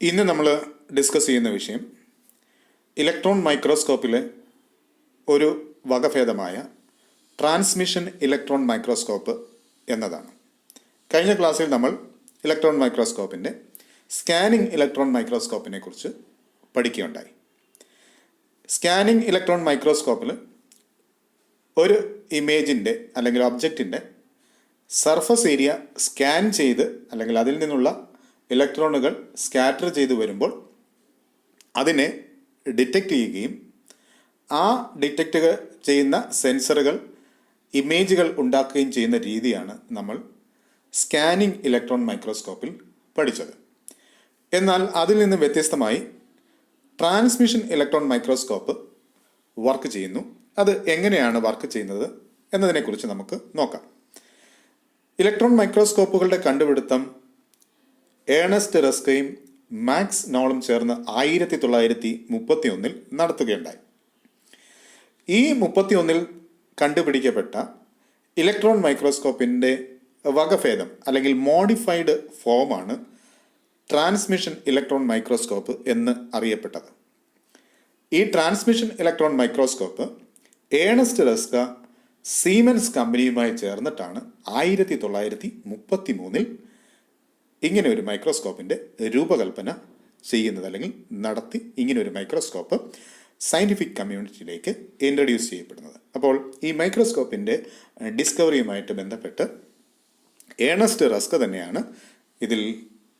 ഇന്ന് നമ്മൾ ഡിസ്കസ് ചെയ്യുന്ന വിഷയം ഇലക്ട്രോൺ മൈക്രോസ്കോപ്പിലെ ഒരു വകഭേദമായ ട്രാൻസ്മിഷൻ ഇലക്ട്രോൺ മൈക്രോസ്കോപ്പ് എന്നതാണ്. കഴിഞ്ഞ ക്ലാസ്സിൽ നമ്മൾ ഇലക്ട്രോൺ മൈക്രോസ്കോപ്പിൻ്റെ സ്കാനിങ് ഇലക്ട്രോൺ മൈക്രോസ്കോപ്പിനെ കുറിച്ച് പഠിക്കുകയുണ്ടായി. സ്കാനിങ് ഇലക്ട്രോൺ മൈക്രോസ്കോപ്പിൽ ഒരു ഇമേജിൻ്റെ അല്ലെങ്കിൽ ഒബ്ജക്റ്റിൻ്റെ സർഫസ് ഏരിയ സ്കാൻ ചെയ്ത് അല്ലെങ്കിൽ അതിൽ നിന്നുള്ള ഇലക്ട്രോണുകൾ സ്കാറ്റർ ചെയ്ത് വരുമ്പോൾ അതിനെ ഡിറ്റക്റ്റ് ചെയ്യുകയും ആ ഡിറ്റക്റ്റ് ചെയ്യുന്ന സെൻസറുകൾ ഇമേജുകൾ ഉണ്ടാക്കുകയും ചെയ്യുന്ന രീതിയാണ് നമ്മൾ സ്കാനിങ് ഇലക്ട്രോൺ മൈക്രോസ്കോപ്പിൽ പഠിച്ചത്. എന്നാൽ അതിൽ നിന്ന് വ്യത്യസ്തമായി ട്രാൻസ്മിഷൻ ഇലക്ട്രോൺ മൈക്രോസ്കോപ്പ് വർക്ക് ചെയ്യുന്നു. അത് എങ്ങനെയാണ് വർക്ക് ചെയ്യുന്നത് എന്നതിനെക്കുറിച്ച് നമുക്ക് നോക്കാം. ഇലക്ട്രോൺ മൈക്രോസ്കോപ്പുകളുടെ കണ്ടുപിടുത്തം ഏണസ്റ്റ് റസ്കയും മാക്സ് നോളും ചേർന്ന് 1931 നടത്തുകയുണ്ടായി. ഈ 31 കണ്ടുപിടിക്കപ്പെട്ട ഇലക്ട്രോൺ മൈക്രോസ്കോപ്പിൻ്റെ വകഭേദം അല്ലെങ്കിൽ മോഡിഫൈഡ് ഫോമാണ് ട്രാൻസ്മിഷൻ ഇലക്ട്രോൺ മൈക്രോസ്കോപ്പ് എന്ന് അറിയപ്പെട്ടത്. ഈ transmission electron microscope Ernst Ruska Siemens കമ്പനിയുമായി ചേർന്നിട്ടാണ് 1933 ഇങ്ങനെ ഒരു മൈക്രോസ്കോപ്പിൻ്റെ രൂപകൽപ്പന ചെയ്യുന്നത് അല്ലെങ്കിൽ നടത്തി ഇങ്ങനെ ഒരു മൈക്രോസ്കോപ്പ് സയൻറ്റിഫിക് കമ്മ്യൂണിറ്റിയിലേക്ക് ഇൻട്രൊഡ്യൂസ് ചെയ്യപ്പെടുന്നത്. അപ്പോൾ ഈ മൈക്രോസ്കോപ്പിൻ്റെ ഡിസ്കവറിയുമായിട്ട് ബന്ധപ്പെട്ട് ഏണസ്റ്റ് റസ്ക തന്നെയാണ് ഇതിൽ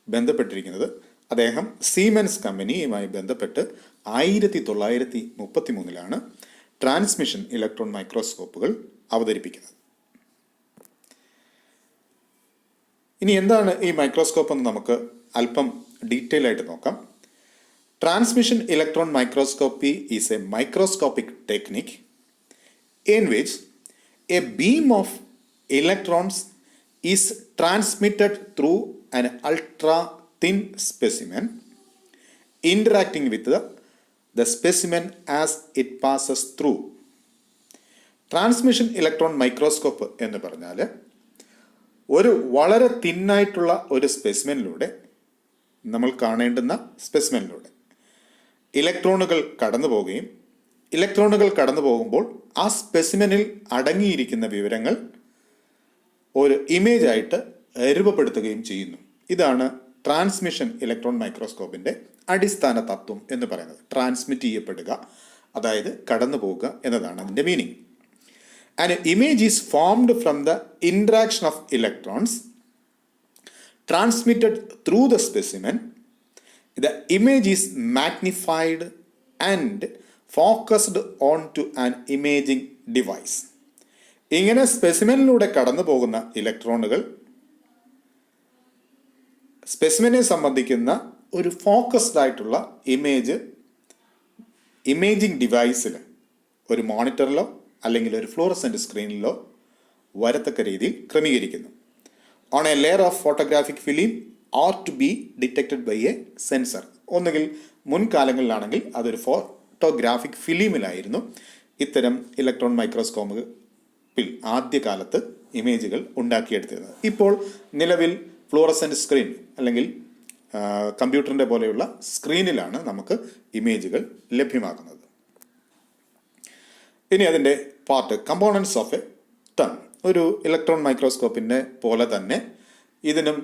ബന്ധപ്പെട്ടിരിക്കുന്നത്. അദ്ദേഹം സീമെൻസ് കമ്പനിയുമായി ബന്ധപ്പെട്ട് 1933 ട്രാൻസ്മിഷൻ ഇലക്ട്രോൺ മൈക്രോസ്കോപ്പുകൾ അവതരിപ്പിക്കുന്നത്. ഇനി എന്താണ് ഈ മൈക്രോസ്കോപ്പ് എന്ന് നമുക്ക് അല്പം ഡീറ്റെയിൽ ആയിട്ട് നോക്കാം. Transmission electron microscopy is A microscopic technique in which A beam of electrons is transmitted through an ultra thin specimen interacting with the specimen as it passes through. Transmission electron microscope എന്ന് പറഞ്ഞാൽ ഒരു വളരെ തിന്നായിട്ടുള്ള ഒരു സ്പെസിമെനിലൂടെ നമ്മൾ കാണേണ്ടുന്ന സ്പെസിമെനിലൂടെ ഇലക്ട്രോണുകൾ കടന്നു പോവുകയും ഇലക്ട്രോണുകൾ കടന്നു പോകുമ്പോൾ ആ സ്പെസിമെനിൽ അടങ്ങിയിരിക്കുന്ന വിവരങ്ങൾ ഒരു ഇമേജായിട്ട് രൂപപ്പെടുത്തുകയും ചെയ്യുന്നു. ഇതാണ് ട്രാൻസ്മിഷൻ ഇലക്ട്രോൺ മൈക്രോസ്കോപ്പിൻ്റെ അടിസ്ഥാന തത്വം എന്ന് പറയുന്നത്. ട്രാൻസ്മിറ്റ് ചെയ്യപ്പെടുക, അതായത് കടന്നു പോവുക എന്നതാണ് അതിൻ്റെ meaning. An image is formed from the interaction of electrons transmitted through the specimen. The image is magnified and focused on to an imaging device. ഇങ്ങനെ സ്പെസിമെനിലൂടെ കടന്നു പോകുന്ന ഇലക്ട്രോണുകൾ സ്പെസിമെനെ സംബന്ധിക്കുന്ന ഒരു ഫോക്കസ്ഡ് ആയിട്ടുള്ള ഇമേജിംഗ് ഡിവൈസിൽ ഒരു മോണിറ്ററിലോ അല്ലെങ്കിൽ ഒരു ഫ്ലൂറസെൻ്റ് സ്ക്രീനിലോ വരത്തക്ക രീതിയിൽ ക്രമീകരിക്കുന്നു. On a layer of photographic film or to be detected by a sensor. ഒന്നുകിൽ മുൻകാലങ്ങളിലാണെങ്കിൽ അതൊരു ഫോട്ടോഗ്രാഫിക് ഫിലിമിലായിരുന്നു ഇത്തരം ഇലക്ട്രോൺ മൈക്രോസ്കോപ്പിൽ ആദ്യകാലത്ത് ഇമേജുകൾ ഉണ്ടാക്കിയെടുത്തിരുന്നത്. ഇപ്പോൾ നിലവിൽ ഫ്ലൂറസെൻ്റ് സ്ക്രീൻ അല്ലെങ്കിൽ കമ്പ്യൂട്ടറിൻ്റെ പോലെയുള്ള സ്ക്രീനിലാണ് നമുക്ക് ഇമേജുകൾ ലഭ്യമാകുന്നത്. ഇനി അതിൻ്റെ part components of a ton. ഒരു ഇലക്ട്രോൺ മൈക്രോസ്കോപ്പിൻ്റെ പോലെ തന്നെ ഇതിനും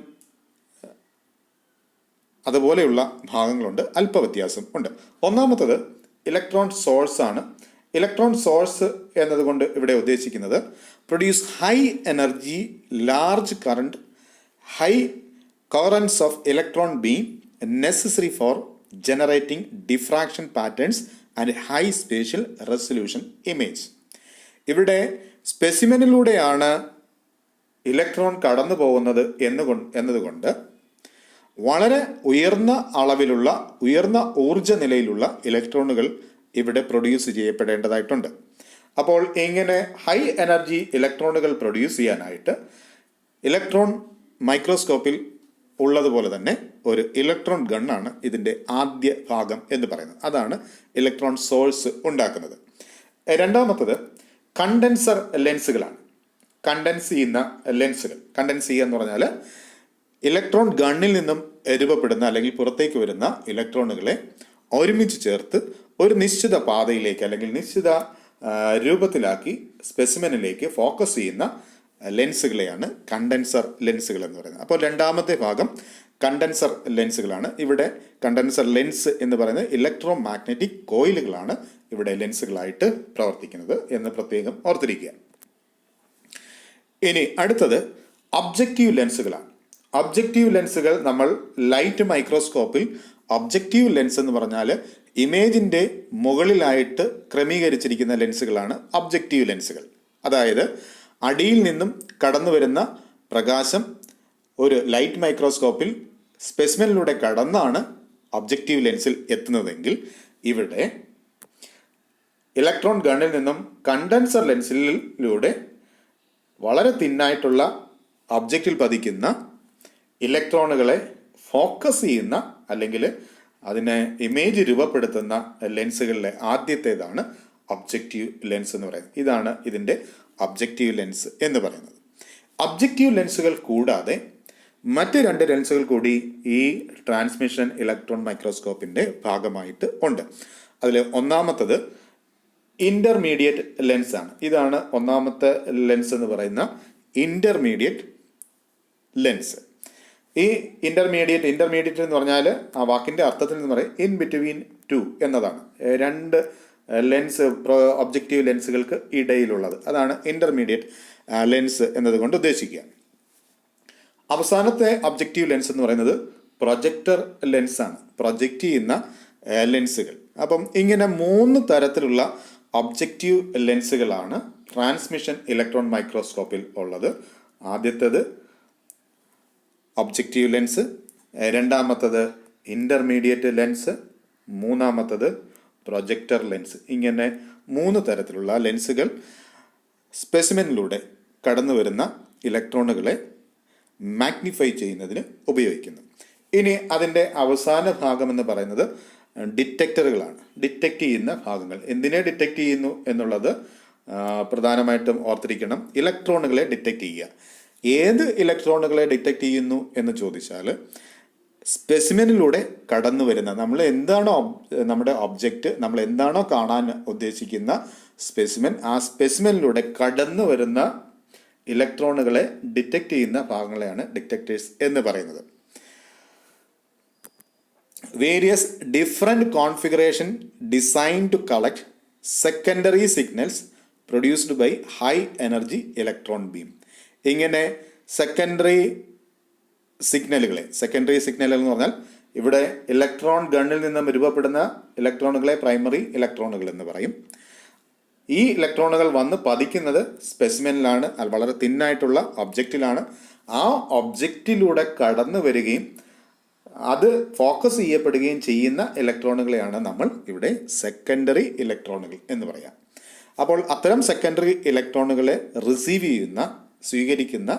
അതുപോലെയുള്ള ഭാഗങ്ങളുണ്ട്, അല്പ വ്യത്യാസം ഉണ്ട്. ഒന്നാമത്തത് ഇലക്ട്രോൺ സോഴ്സ് ആണ്. ഇലക്ട്രോൺ സോഴ്സ് എന്നതുകൊണ്ട് ഇവിടെ ഉദ്ദേശിക്കുന്നത് produce high energy large current high currents of electron beam necessary for generating diffraction patterns and high spatial resolution image. ഇവിടെ സ്പെസിമെനിലൂടെയാണ് ഇലക്ട്രോൺ കടന്നു പോകുന്നത് എന്നതുകൊണ്ട് വളരെ ഉയർന്ന അളവിലുള്ള ഉയർന്ന ഊർജ നിലയിലുള്ള ഇലക്ട്രോണുകൾ ഇവിടെ പ്രൊഡ്യൂസ് ചെയ്യപ്പെടേണ്ടതായിട്ടുണ്ട്. അപ്പോൾ ഇങ്ങനെ ഹൈ എനർജി ഇലക്ട്രോണുകൾ പ്രൊഡ്യൂസ് ചെയ്യാനായിട്ട് ഇലക്ട്രോൺ മൈക്രോസ്കോപ്പിൽ ഉള്ളതുപോലെ തന്നെ ഒരു ഇലക്ട്രോൺ ഗണ്ണാണ് ഇതിൻ്റെ ആദ്യ ഭാഗം എന്ന് പറയുന്നത്. അതാണ് ഇലക്ട്രോൺ സോഴ്സ് ഉണ്ടാക്കുന്നത്. രണ്ടാമത്തത് കണ്ടൻസർ ലെൻസുകളാണ്. കണ്ടൻസ് ചെയ്യുന്ന ലെൻസുകൾ. കണ്ടൻസ് ചെയ്യുക എന്ന് പറഞ്ഞാൽ ഇലക്ട്രോൺ ഗണ്ണിൽ നിന്നും രൂപപ്പെടുന്ന അല്ലെങ്കിൽ പുറത്തേക്ക് വരുന്ന ഇലക്ട്രോണുകളെ ഒരുമിച്ച് ചേർത്ത് ഒരു നിശ്ചിത പാതയിലേക്ക് അല്ലെങ്കിൽ നിശ്ചിത രൂപത്തിലാക്കി സ്പെസിമെനിലേക്ക് ഫോക്കസ് ചെയ്യുന്ന ലെൻസുകളെയാണ് കണ്ടൻസർ ലെൻസുകൾ എന്ന് പറയുന്നത്. അപ്പോൾ രണ്ടാമത്തെ ഭാഗം കണ്ടൻസർ ലെൻസുകളാണ്. ഇവിടെ കണ്ടൻസർ ലെൻസ് എന്ന് പറയുന്നത് ഇലക്ട്രോ മാഗ്നറ്റിക് കോയിലുകളാണ് ഇവിടെ ലെൻസുകളായിട്ട് പ്രവർത്തിക്കുന്നത് എന്ന് പ്രത്യേകം ഓർത്തിരിക്കുക. ഇനി അടുത്തത് ഒബ്ജക്റ്റീവ് ലെൻസുകളാണ്. ഒബ്ജക്റ്റീവ് ലെൻസുകൾ നമ്മൾ ലൈറ്റ് മൈക്രോസ്കോപ്പിൽ ഒബ്ജക്റ്റീവ് ലെൻസ് എന്ന് പറഞ്ഞാൽ ഇമേജിൻ്റെ മുകളിലായിട്ട് ക്രമീകരിച്ചിരിക്കുന്ന ലെൻസുകളാണ് ഒബ്ജക്റ്റീവ് ലെൻസുകൾ. അതായത് അടിയിൽ നിന്നും കടന്നു വരുന്ന പ്രകാശം ഒരു ലൈറ്റ് മൈക്രോസ്കോപ്പിൽ സ്പെസിമെനിലൂടെ കടന്നാണ് ഒബ്ജക്റ്റീവ് ലെൻസിൽ എത്തുന്നതെങ്കിൽ ഇവിടെ ഇലക്ട്രോൺ ഗണ്ണിൽ നിന്നും കണ്ടൻസർ ലെൻസിലൂടെ വളരെ തിന്നായിട്ടുള്ള ഒബ്ജക്റ്റിൽ പതിക്കുന്ന ഇലക്ട്രോണുകളെ ഫോക്കസ് ചെയ്യുന്ന അല്ലെങ്കിൽ അതിനെ ഇമേജ് രൂപപ്പെടുത്തുന്ന ലെൻസുകളിലെ ആദ്യത്തേതാണ് ഒബ്ജക്റ്റീവ് ലെൻസ് എന്ന് പറയുന്നത്. ഇതാണ് ഇതിൻ്റെ ഒബ്ജക്റ്റീവ് ലെൻസ് എന്ന് പറയുന്നത്. ഒബ്ജക്റ്റീവ് ലെൻസുകൾ കൂടാതെ മറ്റ് 2 ലെൻസുകൾ കൂടി ഈ ട്രാൻസ്മിഷൻ ഇലക്ട്രോൺ മൈക്രോസ്കോപ്പിൻ്റെ ഭാഗമായിട്ട് ഉണ്ട്. അതിൽ ഒന്നാമത്തത് ഇൻ്റർമീഡിയറ്റ് ലെൻസ് ആണ്. ഇതാണ് ഒന്നാമത്തെ ലെൻസ് എന്ന് പറയുന്ന ഇൻ്റർമീഡിയറ്റ് ലെൻസ്. ഈ ഇൻ്റർമീഡിയറ്റ് എന്ന് പറഞ്ഞാൽ ആ വാക്കിൻ്റെ അർത്ഥത്തിൽ എന്ന് പറയും ഇൻ ബിറ്റ്വീൻ 2 എന്നതാണ്. 2 ലെൻസ് ഒബ്ജക്റ്റീവ് ലെൻസുകൾക്ക് ഇടയിലുള്ളത്. അതാണ് ഇൻ്റർമീഡിയറ്റ് ലെൻസ് എന്നതുകൊണ്ട് ഉദ്ദേശിക്കുക. അവസാനത്തെ ഒബ്ജക്റ്റീവ് ലെൻസ് എന്ന് പറയുന്നത് പ്രൊജക്ടർ ലെൻസാണ്, പ്രൊജക്റ്റ് ചെയ്യുന്ന ലെൻസുകൾ. അപ്പം ഇങ്ങനെ 3 തരത്തിലുള്ള ഒബ്ജക്റ്റീവ് ലെൻസുകളാണ് ട്രാൻസ്മിഷൻ ഇലക്ട്രോൺ മൈക്രോസ്കോപ്പിൽ ഉള്ളത്. ആദ്യത്തേത് ഒബ്ജക്റ്റീവ് ലെൻസ്, രണ്ടാമത്തത് ഇൻ്റർമീഡിയറ്റ് ലെൻസ്, മൂന്നാമത്തത് പ്രൊജക്ടർ ലെൻസ്. ഇങ്ങനെ 3 തരത്തിലുള്ള ലെൻസുകൾ സ്പെസിമെനിലൂടെ കടന്നു വരുന്ന ഇലക്ട്രോണുകളെ മാഗ്നിഫൈ ചെയ്യുന്നതിന് ഉപയോഗിക്കുന്നു. ഇനി അതിൻ്റെ അവസാന ഭാഗം എന്ന് പറയുന്നത് ഡിറ്റക്ടറുകളാണ്. ഡിറ്റക്റ്റ് ചെയ്യുന്ന ഭാഗങ്ങൾ. എന്തിനെ ഡിറ്റക്റ്റ് ചെയ്യുന്നു എന്നുള്ളത് പ്രധാനമായിട്ടും ഓർത്തിരിക്കണം. ഇലക്ട്രോണുകളെ ഡിറ്റക്റ്റ് ചെയ്യുക. ഏത് ഇലക്ട്രോണുകളെ ഡിറ്റക്റ്റ് ചെയ്യുന്നു എന്ന് ചോദിച്ചാൽ സ്പെസിമെനിലൂടെ കടന്നു വരുന്ന നമ്മുടെ ഒബ്ജക്റ്റ് നമ്മൾ എന്താണോ കാണാൻ ഉദ്ദേശിക്കുന്ന സ്പെസിമെൻ, ആ സ്പെസിമെനിലൂടെ കടന്നു വരുന്ന ഇലക്ട്രോണുകളെ ഡിറ്റക്റ്റ് ചെയ്യുന്ന ഭാഗങ്ങളെയാണ് ഡിറ്റക്ടേഴ്സ് എന്ന് പറയുന്നത്. Various different configuration design to collect secondary signals produced by high energy electron beam. ഇങ്ങനെ സെക്കൻഡറി സിഗ്നലുകൾ എന്ന് പറഞ്ഞാൽ ഇവിടെ ഇലക്ട്രോൺ ഗണ്ണിൽ നിന്നും രൂപപ്പെടുന്ന ഇലക്ട്രോണുകളെ പ്രൈമറി ഇലക്ട്രോണുകൾ എന്ന് പറയും. ഈ ഇലക്ട്രോണുകൾ വന്ന് പതിക്കുന്നത് സ്പെസിമെനിലാണ്, വളരെ തിന്നായിട്ടുള്ള ഒബ്ജക്റ്റിലാണ്. ആ ഒബ്ജക്റ്റിലൂടെ കടന്നു വരികയും അത് ഫോക്കസ് ചെയ്യപ്പെടുകയും ചെയ്യുന്ന ഇലക്ട്രോണുകളെയാണ് നമ്മൾ ഇവിടെ സെക്കൻഡറി ഇലക്ട്രോണുകൾ എന്ന് പറയാം. അപ്പോൾ അത്തരം സെക്കൻഡറി ഇലക്ട്രോണുകളെ റിസീവ് ചെയ്യുന്ന, സ്വീകരിക്കുന്ന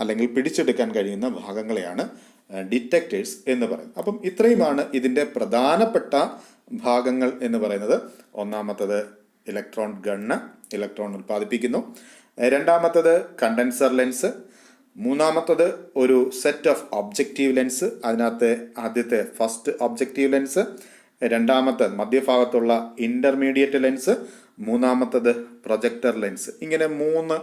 അല്ലെങ്കിൽ പിടിച്ചെടുക്കാൻ കഴിയുന്ന ഭാഗങ്ങളെയാണ് ഡിറ്റക്ടേഴ്സ് എന്ന് പറയുന്നത്. അപ്പം ഇത്രയുമാണ് ഇതിൻ്റെ പ്രധാനപ്പെട്ട ഭാഗങ്ങൾ എന്ന് പറയുന്നത്. ഒന്നാമത്തത് ഇലക്ട്രോൺ ഗണ്ണ്, ഇലക്ട്രോൺ ഉൽപ്പാദിപ്പിക്കുന്നു. രണ്ടാമത്തത് കണ്ടൻസർ ലെൻസ്. മൂന്നാമത്തത് ഒരു സെറ്റ് ഓഫ് ഒബ്ജക്റ്റീവ് ലെൻസ്. അതിനകത്ത് ആദ്യത്തെ ഫസ്റ്റ് ഒബ്ജക്റ്റീവ് ലെൻസ്, രണ്ടാമത്തെ മധ്യഭാഗത്തുള്ള ഇൻ്റർമീഡിയറ്റ് ലെൻസ്, മൂന്നാമത്തത് പ്രൊജക്ടർ ലെൻസ്. ഇങ്ങനെ 3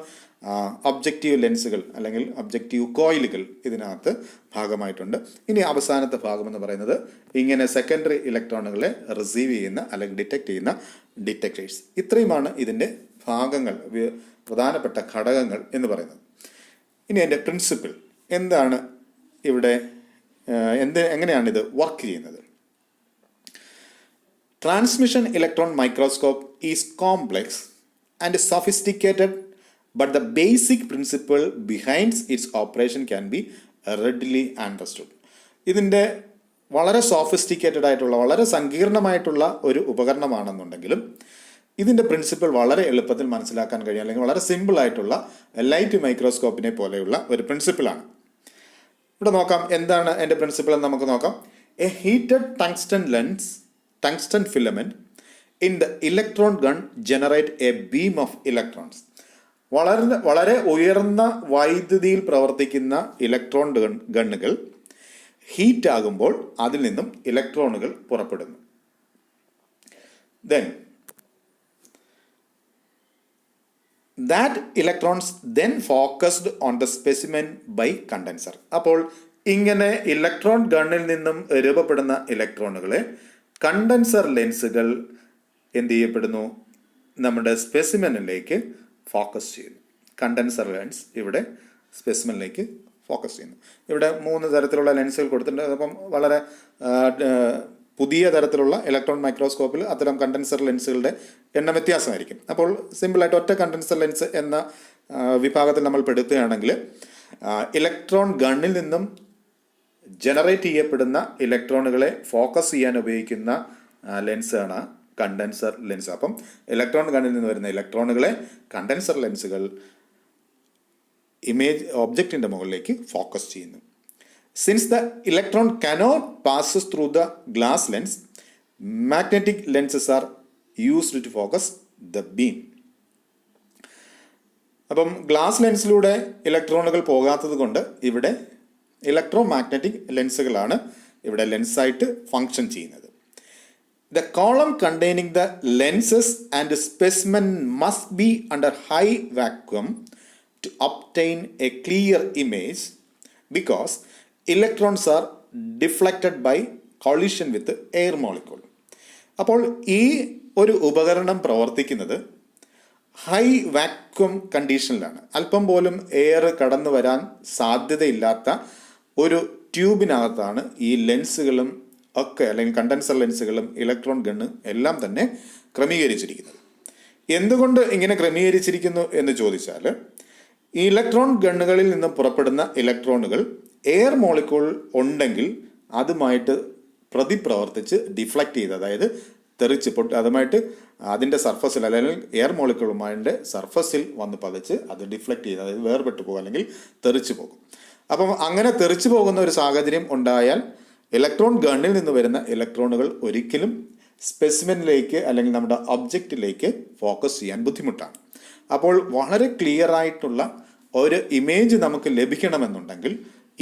ഒബ്ജക്റ്റീവ് ലെൻസുകൾ അല്ലെങ്കിൽ ഒബ്ജക്റ്റീവ് കോയിലുകൾ ഇതിനകത്ത് ഭാഗമായിട്ടുണ്ട്. ഇനി അവസാനത്തെ ഭാഗം എന്ന് പറയുന്നത് ഇങ്ങനെ സെക്കൻഡറി ഇലക്ട്രോണുകളെ റിസീവ് ചെയ്യുന്ന അല്ലെങ്കിൽ ഡിറ്റക്റ്റ് ചെയ്യുന്ന ഡിറ്റക്ടേഴ്സ്. ഇത്രയുമാണ് ഇതിൻ്റെ ഭാഗങ്ങൾ, പ്രധാനപ്പെട്ട ഘടകങ്ങൾ എന്ന് പറയുന്നത്. ഇനി അതിൻ്റെ പ്രിൻസിപ്പിൾ എന്താണ്, ഇവിടെ എങ്ങനെയാണ് ഇത് വർക്ക് ചെയ്യുന്നത്? Transmission electron microscope is complex and sophisticated, but the basic principle behind its operation can be readily understood. ഇതിൻ്റെ വളരെ സോഫിസ്റ്റിക്കേറ്റഡ് ആയിട്ടുള്ള, വളരെ സങ്കീർണമായിട്ടുള്ള ഒരു ഉപകരണമാണെന്നുണ്ടെങ്കിലും ഇതിൻ്റെ പ്രിൻസിപ്പിൾ വളരെ എളുപ്പത്തിൽ മനസ്സിലാക്കാൻ കഴിയും, അല്ലെങ്കിൽ വളരെ സിമ്പിൾ ആയിട്ടുള്ള ലൈറ്റ് മൈക്രോസ്കോപ്പിനെ പോലെയുള്ള ഒരു പ്രിൻസിപ്പിളാണ്. ഇവിടെ നോക്കാം എന്താണ് എൻ്റെ പ്രിൻസിപ്പിൾ എന്ന് നമുക്ക് നോക്കാം. A heated tungsten filament in the electron gun generate a beam of electrons. വളരെ ഉയർന്ന വൈദ്യുതിയിൽ പ്രവർത്തിക്കുന്ന ഇലക്ട്രോൺ ഗണ്ണുകൾ ഹീറ്റ് ആകുമ്പോൾ അതിൽ നിന്നും ഇലക്ട്രോണുകൾ പുറപ്പെടുന്നു. Then that electrons then focused on the specimen by condenser. അപ്പോൾ ഇങ്ങനെ ഇലക്ട്രോൺ ഗണ്ണിൽ നിന്നും രൂപപ്പെടുന്ന ഇലക്ട്രോണുകളെ കണ്ടൻസർ ലെൻസുകൾ എന്ത് ചെയ്യപ്പെടുന്നു? നമ്മുടെ സ്പെസിമെനിലേക്ക് ഫോക്കസ് ചെയ്യുന്നു. കണ്ടൻസർ ലെൻസ് ഇവിടെ സ്പെസിമെനിലേക്ക് ഫോക്കസ് ചെയ്യുന്നു. ഇവിടെ 3 തരത്തിലുള്ള ലെൻസുകൾ കൊടുത്തിട്ടുണ്ട്. അപ്പം വളരെ പുതിയ തരത്തിലുള്ള ഇലക്ട്രോൺ മൈക്രോസ്കോപ്പിൽ അത്തരം കണ്ടൻസർ ലെൻസുകളുടെ എണ്ണം വ്യത്യാസമായിരിക്കും. അപ്പോൾ സിമ്പിളായിട്ട് ഒറ്റ കണ്ടൻസർ ലെൻസ് എന്ന വിഭാഗത്തിൽ നമ്മൾ പെടുത്തുകയാണെങ്കിൽ ഇലക്ട്രോൺ ഗണ്ണിൽ നിന്നും ജനറേറ്റ് ചെയ്യപ്പെടുന്ന ഇലക്ട്രോണുകളെ ഫോക്കസ് ചെയ്യാൻ ഉപയോഗിക്കുന്ന ലെൻസാണ് കണ്ടൻസർ ലെൻസ്. അപ്പം ഇലക്ട്രോൺ ഗണ്ണിൽ നിന്ന് വരുന്ന ഇലക്ട്രോണുകളെ കണ്ടൻസർ ലെൻസുകൾ ഒബ്ജക്റ്റിൻ്റെ മുകളിലേക്ക് ഫോക്കസ് ചെയ്യുന്നു. Since the electron cannot pass through the glass lens, magnetic lenses are used to focus the beam. അപ്പം ഗ്ലാസ് ലെൻസിലൂടെ ഇലക്ട്രോണുകൾ പോകാത്തത് കൊണ്ട് ഇവിടെ ഇലക്ട്രോ മാഗ്നറ്റിക് ലെൻസുകളാണ് ഇവിടെ ലെൻസായിട്ട് ഫങ്ഷൻ ചെയ്യുന്നത്. The column containing the lenses and the specimen must be under high vacuum to obtain a clear image because electrons are deflected by collision with air molecule. അപ്പോൾ ഈ ഒരു ഉപകരണം പ്രവർത്തിക്കുന്നത് ഹൈ വാക്വം കണ്ടീഷനിലാണ്. അല്പം പോലും air കടന്നു വരാൻ സാധ്യതയില്ലാത്ത ഒരു ട്യൂബിനകത്താണ് ഈ ലെൻസുകളും ഒക്കെ അല്ലെങ്കിൽ കണ്ടൻസർ ലെൻസുകളും ഇലക്ട്രോൺ ഗണ്ണ് എല്ലാം തന്നെ ക്രമീകരിച്ചിരിക്കുന്നത്. എന്തുകൊണ്ട് ഇങ്ങനെ ക്രമീകരിച്ചിരിക്കുന്നു എന്ന് ചോദിച്ചാൽ ഈ ഇലക്ട്രോൺ ഗണ്ണുകളിൽ നിന്നും പുറപ്പെടുന്ന ഇലക്ട്രോണുകൾ എയർ മോളിക്യൂൾ ഉണ്ടെങ്കിൽ അതുമായിട്ട് പ്രതിപ്രവർത്തിച്ച് ഡിഫ്ലക്റ്റ് ചെയ്ത്, അതായത് തെറിച്ച് അതുമായിട്ട് അതിൻ്റെ സർഫസിൽ അല്ലെങ്കിൽ എയർ മോളിക്യൂളുമായിട്ട് സർഫസിൽ വന്ന് പതിച്ച് അത് ഡിഫ്ലക്റ്റ് ചെയ്ത്, അതായത് വേർപെട്ട് പോകും അല്ലെങ്കിൽ തെറിച്ച് പോകും. അപ്പം അങ്ങനെ തെറിച്ച് പോകുന്ന ഒരു സാഹചര്യം ഉണ്ടായാൽ ഇലക്ട്രോൺ ഗണ്ണിൽ നിന്ന് വരുന്ന ഇലക്ട്രോണുകൾ ഒരിക്കലും സ്പെസിമെനിലേക്ക് അല്ലെങ്കിൽ നമ്മുടെ ഒബ്ജക്റ്റിലേക്ക് ഫോക്കസ് ചെയ്യാൻ ബുദ്ധിമുട്ടാണ്. അപ്പോൾ വളരെ ക്ലിയർ ആയിട്ടുള്ള ഒരു ഇമേജ് നമുക്ക് ലഭിക്കണമെന്നുണ്ടെങ്കിൽ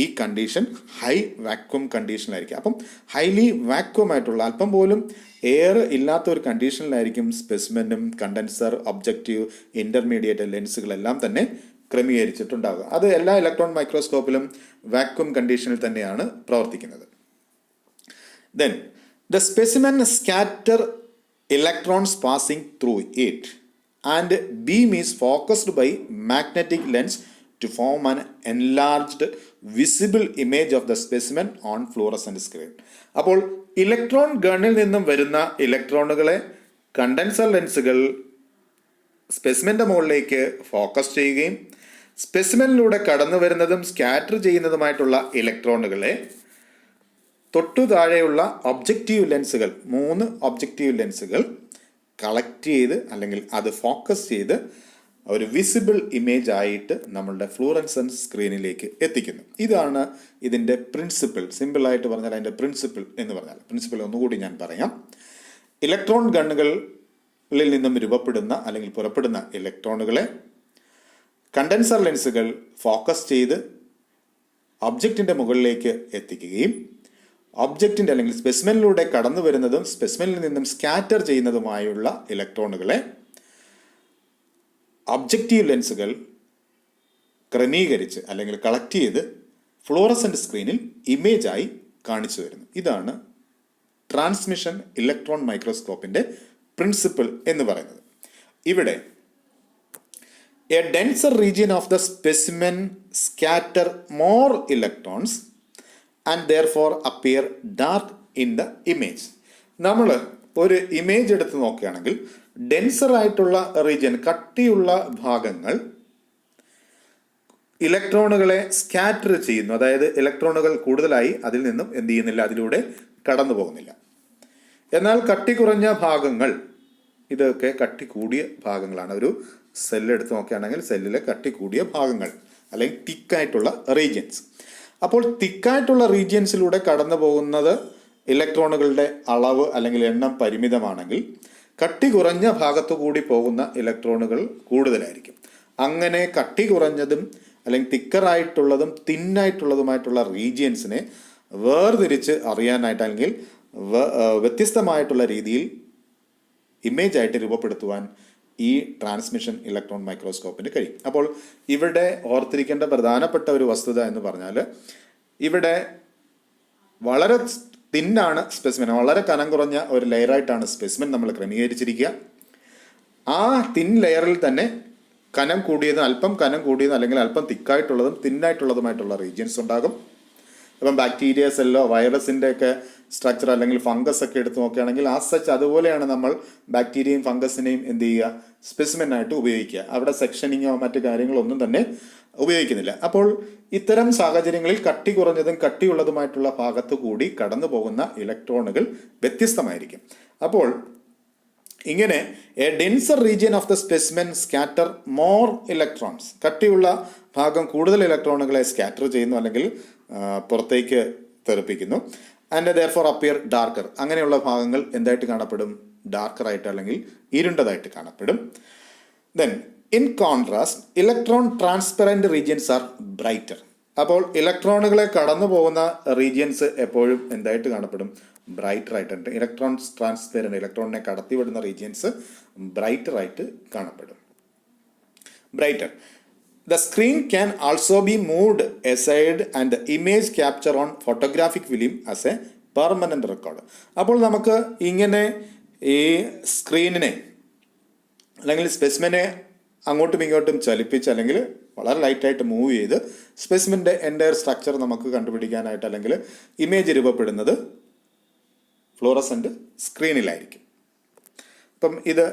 ഈ കണ്ടീഷൻ ഹൈ വാക്വം കണ്ടീഷനിലായിരിക്കും. അപ്പം ഹൈലി വാക്വം ആയിട്ടുള്ള അല്പം പോലും എയർ ഇല്ലാത്ത ഒരു കണ്ടീഷനിലായിരിക്കും സ്പെസിമെനും കണ്ടൻസർ ഒബ്ജക്റ്റീവ് ഇൻ്റർമീഡിയറ്റ് ലെൻസുകളെല്ലാം തന്നെ ക്രമീകരിച്ചിട്ടുണ്ടാകുക. അത് എല്ലാ ഇലക്ട്രോൺ മൈക്രോസ്കോപ്പിലും വാക്വം കണ്ടീഷനിൽ തന്നെയാണ് പ്രവർത്തിക്കുന്നത്. Then the specimen scatter electrons passing through it and beam is focused by magnetic lens to form an enlarged visible image of the specimen on fluorescent screen. അപ്പോൾ electron ഗണ്ണിൽ നിന്നും വരുന്ന ഇലക്ട്രോണുകളെ കണ്ടൻസർ ലെൻസുകൾ സ്പെസിമെൻ്റെ മുകളിലേക്ക് focus ചെയ്യുകയും സ്പെസിമെനിലൂടെ കടന്നു വരുന്നതും സ്കാറ്റർ ചെയ്യുന്നതുമായിട്ടുള്ള ഇലക്ട്രോണുകളെ തൊട്ടു താഴെയുള്ള ഒബ്ജക്റ്റീവ് ലെൻസുകൾ 3 ഒബ്ജക്റ്റീവ് ലെൻസുകൾ കളക്ട് ചെയ്ത് അല്ലെങ്കിൽ അത് ഫോക്കസ് ചെയ്ത് ഒരു വിസിബിൾ ഇമേജ് ആയിട്ട് നമ്മളുടെ ഫ്ലൂറസെൻസ് സ്ക്രീനിലേക്ക് എത്തിക്കുന്നു. ഇതാണ് ഇതിൻ്റെ പ്രിൻസിപ്പിൾ. സിമ്പിളായിട്ട് പറഞ്ഞാൽ അതിൻ്റെ പ്രിൻസിപ്പിൾ എന്ന് പറഞ്ഞാൽ, പ്രിൻസിപ്പിൾ ഒന്നുകൂടി ഞാൻ പറയാം. ഇലക്ട്രോൺ ഗണ്ണുകളിൽ നിന്നും രൂപപ്പെടുന്ന അല്ലെങ്കിൽ പുറപ്പെടുന്ന ഇലക്ട്രോണുകളെ കണ്ടൻസർ ലെൻസുകൾ ഫോക്കസ് ചെയ്ത് ഒബ്ജക്റ്റിൻ്റെ മുകളിലേക്ക് എത്തിക്കുകയും ഒബ്ജക്റ്റിൻ്റെ അല്ലെങ്കിൽ സ്പെസിമെനിലൂടെ കടന്നു വരുന്നതും സ്പെസിമെനിൽ നിന്നും സ്കാറ്റർ ചെയ്യുന്നതുമായുള്ള ഇലക്ട്രോണുകളെ ഒബ്ജക്റ്റീവ് ലെൻസുകൾ ക്രമീകരിച്ച് അല്ലെങ്കിൽ കളക്ട് ചെയ്ത് ഫ്ലൂറസെൻ്റ് സ്ക്രീനിൽ ഇമേജായി കാണിച്ചു തരുന്നു. ഇതാണ് ട്രാൻസ്മിഷൻ ഇലക്ട്രോൺ മൈക്രോസ്കോപ്പിൻ്റെ പ്രിൻസിപ്പിൾ എന്ന് പറയുന്നത്. ഇവിടെ A denser region of the specimen scatter more electrons and therefore appear dark in the image. നമ്മൾ ഒരു ഇമേജ് എടുത്ത് നോക്കുകയാണെങ്കിൽ ഡെൻസർ ആയിട്ടുള്ള റീജിയൻ, കട്ടിയുള്ള ഭാഗങ്ങൾ ഇലക്ട്രോണുകളെ സ്കാറ്റർ ചെയ്യുന്നു. അതായത് ഇലക്ട്രോണുകൾ കൂടുതലായി അതിൽ നിന്നും എന്ത് ചെയ്യുന്നില്ല, അതിലൂടെ കടന്നു പോകുന്നില്ല. എന്നാൽ കട്ടി കുറഞ്ഞ ഭാഗങ്ങൾ, ഇതൊക്കെ കട്ടി കൂടിയ ഭാഗങ്ങളാണ്. ഒരു സെല്ല് എടുത്ത് നോക്കുകയാണെങ്കിൽ സെല്ലിലെ കട്ടി കൂടിയ ഭാഗങ്ങൾ അല്ലെങ്കിൽ തിക്കായിട്ടുള്ള റീജിയൻസ്. അപ്പോൾ തിക്കായിട്ടുള്ള റീജിയൻസിലൂടെ കടന്നു പോകുന്നത് ഇലക്ട്രോണുകളുടെ അളവ് അല്ലെങ്കിൽ എണ്ണം പരിമിതമാണെങ്കിൽ കട്ടി കുറഞ്ഞ ഭാഗത്തു കൂടി പോകുന്ന ഇലക്ട്രോണുകൾ കൂടുതലായിരിക്കും. അങ്ങനെ കട്ടി കുറഞ്ഞതും അല്ലെങ്കിൽ തിക്കറായിട്ടുള്ളതും തിന്നായിട്ടുള്ളതുമായിട്ടുള്ള റീജിയൻസിനെ വേർതിരിച്ച് അറിയാനായിട്ട് അല്ലെങ്കിൽ വ്യത്യസ്തമായിട്ടുള്ള രീതിയിൽ ഇമേജ് ആയിട്ട് രൂപപ്പെടുത്തുവാൻ ഈ ട്രാൻസ്മിഷൻ ഇലക്ട്രോൺ മൈക്രോസ്കോപ്പിന് കഴിയും. അപ്പോൾ ഇവിടെ ഓർത്തിരിക്കേണ്ട പ്രധാനപ്പെട്ട ഒരു വസ്തുത എന്ന് പറഞ്ഞാൽ, ഇവിടെ വളരെ തിന്നാണ് സ്പെസിമെൻ, വളരെ കനം കുറഞ്ഞ ഒരു ലെയറായിട്ടാണ് സ്പെസിമെൻ നമ്മൾ ക്രമീകരിച്ചിരിക്കുക. ആ തിൻ ലെയറിൽ തന്നെ കനം കൂടിയതും അല്പം കനം കൂടിയതും അല്ലെങ്കിൽ അല്പം തിക്കായിട്ടുള്ളതും തിന്നായിട്ടുള്ളതുമായിട്ടുള്ള റീജിയൻസ് ഉണ്ടാകും. ഇപ്പം ബാക്ടീരിയ, സെല്ലോ, വൈറസിൻ്റെ ഒക്കെ സ്ട്രക്ചർ അല്ലെങ്കിൽ ഫംഗസ് ഒക്കെ എടുത്ത് നോക്കുകയാണെങ്കിൽ ആ സച്ച് അതുപോലെയാണ് നമ്മൾ ബാക്ടീരിയയും ഫംഗസിനെയും എന്ത് ചെയ്യുക, സ്പെസിമെനായിട്ട് ഉപയോഗിക്കുക. അവിടെ സെക്ഷനിങ്ങോ മറ്റു കാര്യങ്ങളോ ഒന്നും തന്നെ ഉപയോഗിക്കുന്നില്ല. അപ്പോൾ ഇത്തരം സാഹചര്യങ്ങളിൽ കട്ടി കുറഞ്ഞതും കട്ടിയുള്ളതുമായിട്ടുള്ള ഭാഗത്തു കൂടി കടന്നു പോകുന്ന ഇലക്ട്രോണുകൾ വ്യത്യസ്തമായിരിക്കും. അപ്പോൾ ഇങ്ങനെ a denser region of the specimen scatter more electrons, കട്ടിയുള്ള ഭാഗം കൂടുതൽ ഇലക്ട്രോണുകളെ സ്കാറ്റർ ചെയ്യുന്നു അല്ലെങ്കിൽ പുറത്തേക്ക് തെറിപ്പിക്കുന്നു. ആൻഡ് ദെയർഫോർ അപ്പിയർ ഡാർക്കർ, അങ്ങനെയുള്ള ഭാഗങ്ങൾ എന്തായിട്ട് കാണപ്പെടും, ഡാർക്കറായിട്ട് അല്ലെങ്കിൽ ഇരുണ്ടതായിട്ട് കാണപ്പെടും. Then in contrast electron transparent regions are brighter. അപ്പോൾ ഇലക്ട്രോണുകളെ കടന്നു പോകുന്ന റീജിയൻസ് എപ്പോഴും എന്തായിട്ട് കാണപ്പെടും, ബ്രൈറ്റർ ആയിട്ടുണ്ട്. ഇലക്ട്രോൺ ട്രാൻസ്പെറൻറ്റ്, ഇലക്ട്രോണിനെ കടത്തിവിടുന്ന റീജിയൻസ് ബ്രൈറ്റർ ആയിട്ട് കാണപ്പെടും. Brighter. The screen can also be moved aside and the image capture on photographic film as a permanent record. അപ്പോൾ നമുക്ക് ഇങ്ങനെ ഈ സ്ക്രീനിനെ അല്ലെങ്കിൽ സ്പെസിമെനെ അങ്ങോട്ടും ഇങ്ങോട്ടും ചലിപ്പിച്ച് അല്ലെങ്കിൽ വളരെ ലൈറ്റായിട്ട് മൂവ് ചെയ്ത് സ്പെസിമെൻ്റെ എൻ്റയർ സ്ട്രക്ചർ നമുക്ക് കണ്ടുപിടിക്കാനായിട്ട് അല്ലെങ്കിൽ ഇമേജ് രൂപപ്പെടുന്നത് ഫ്ലോറസെൻ്റ് സ്ക്രീനിലായിരിക്കും. അപ്പം ഇത്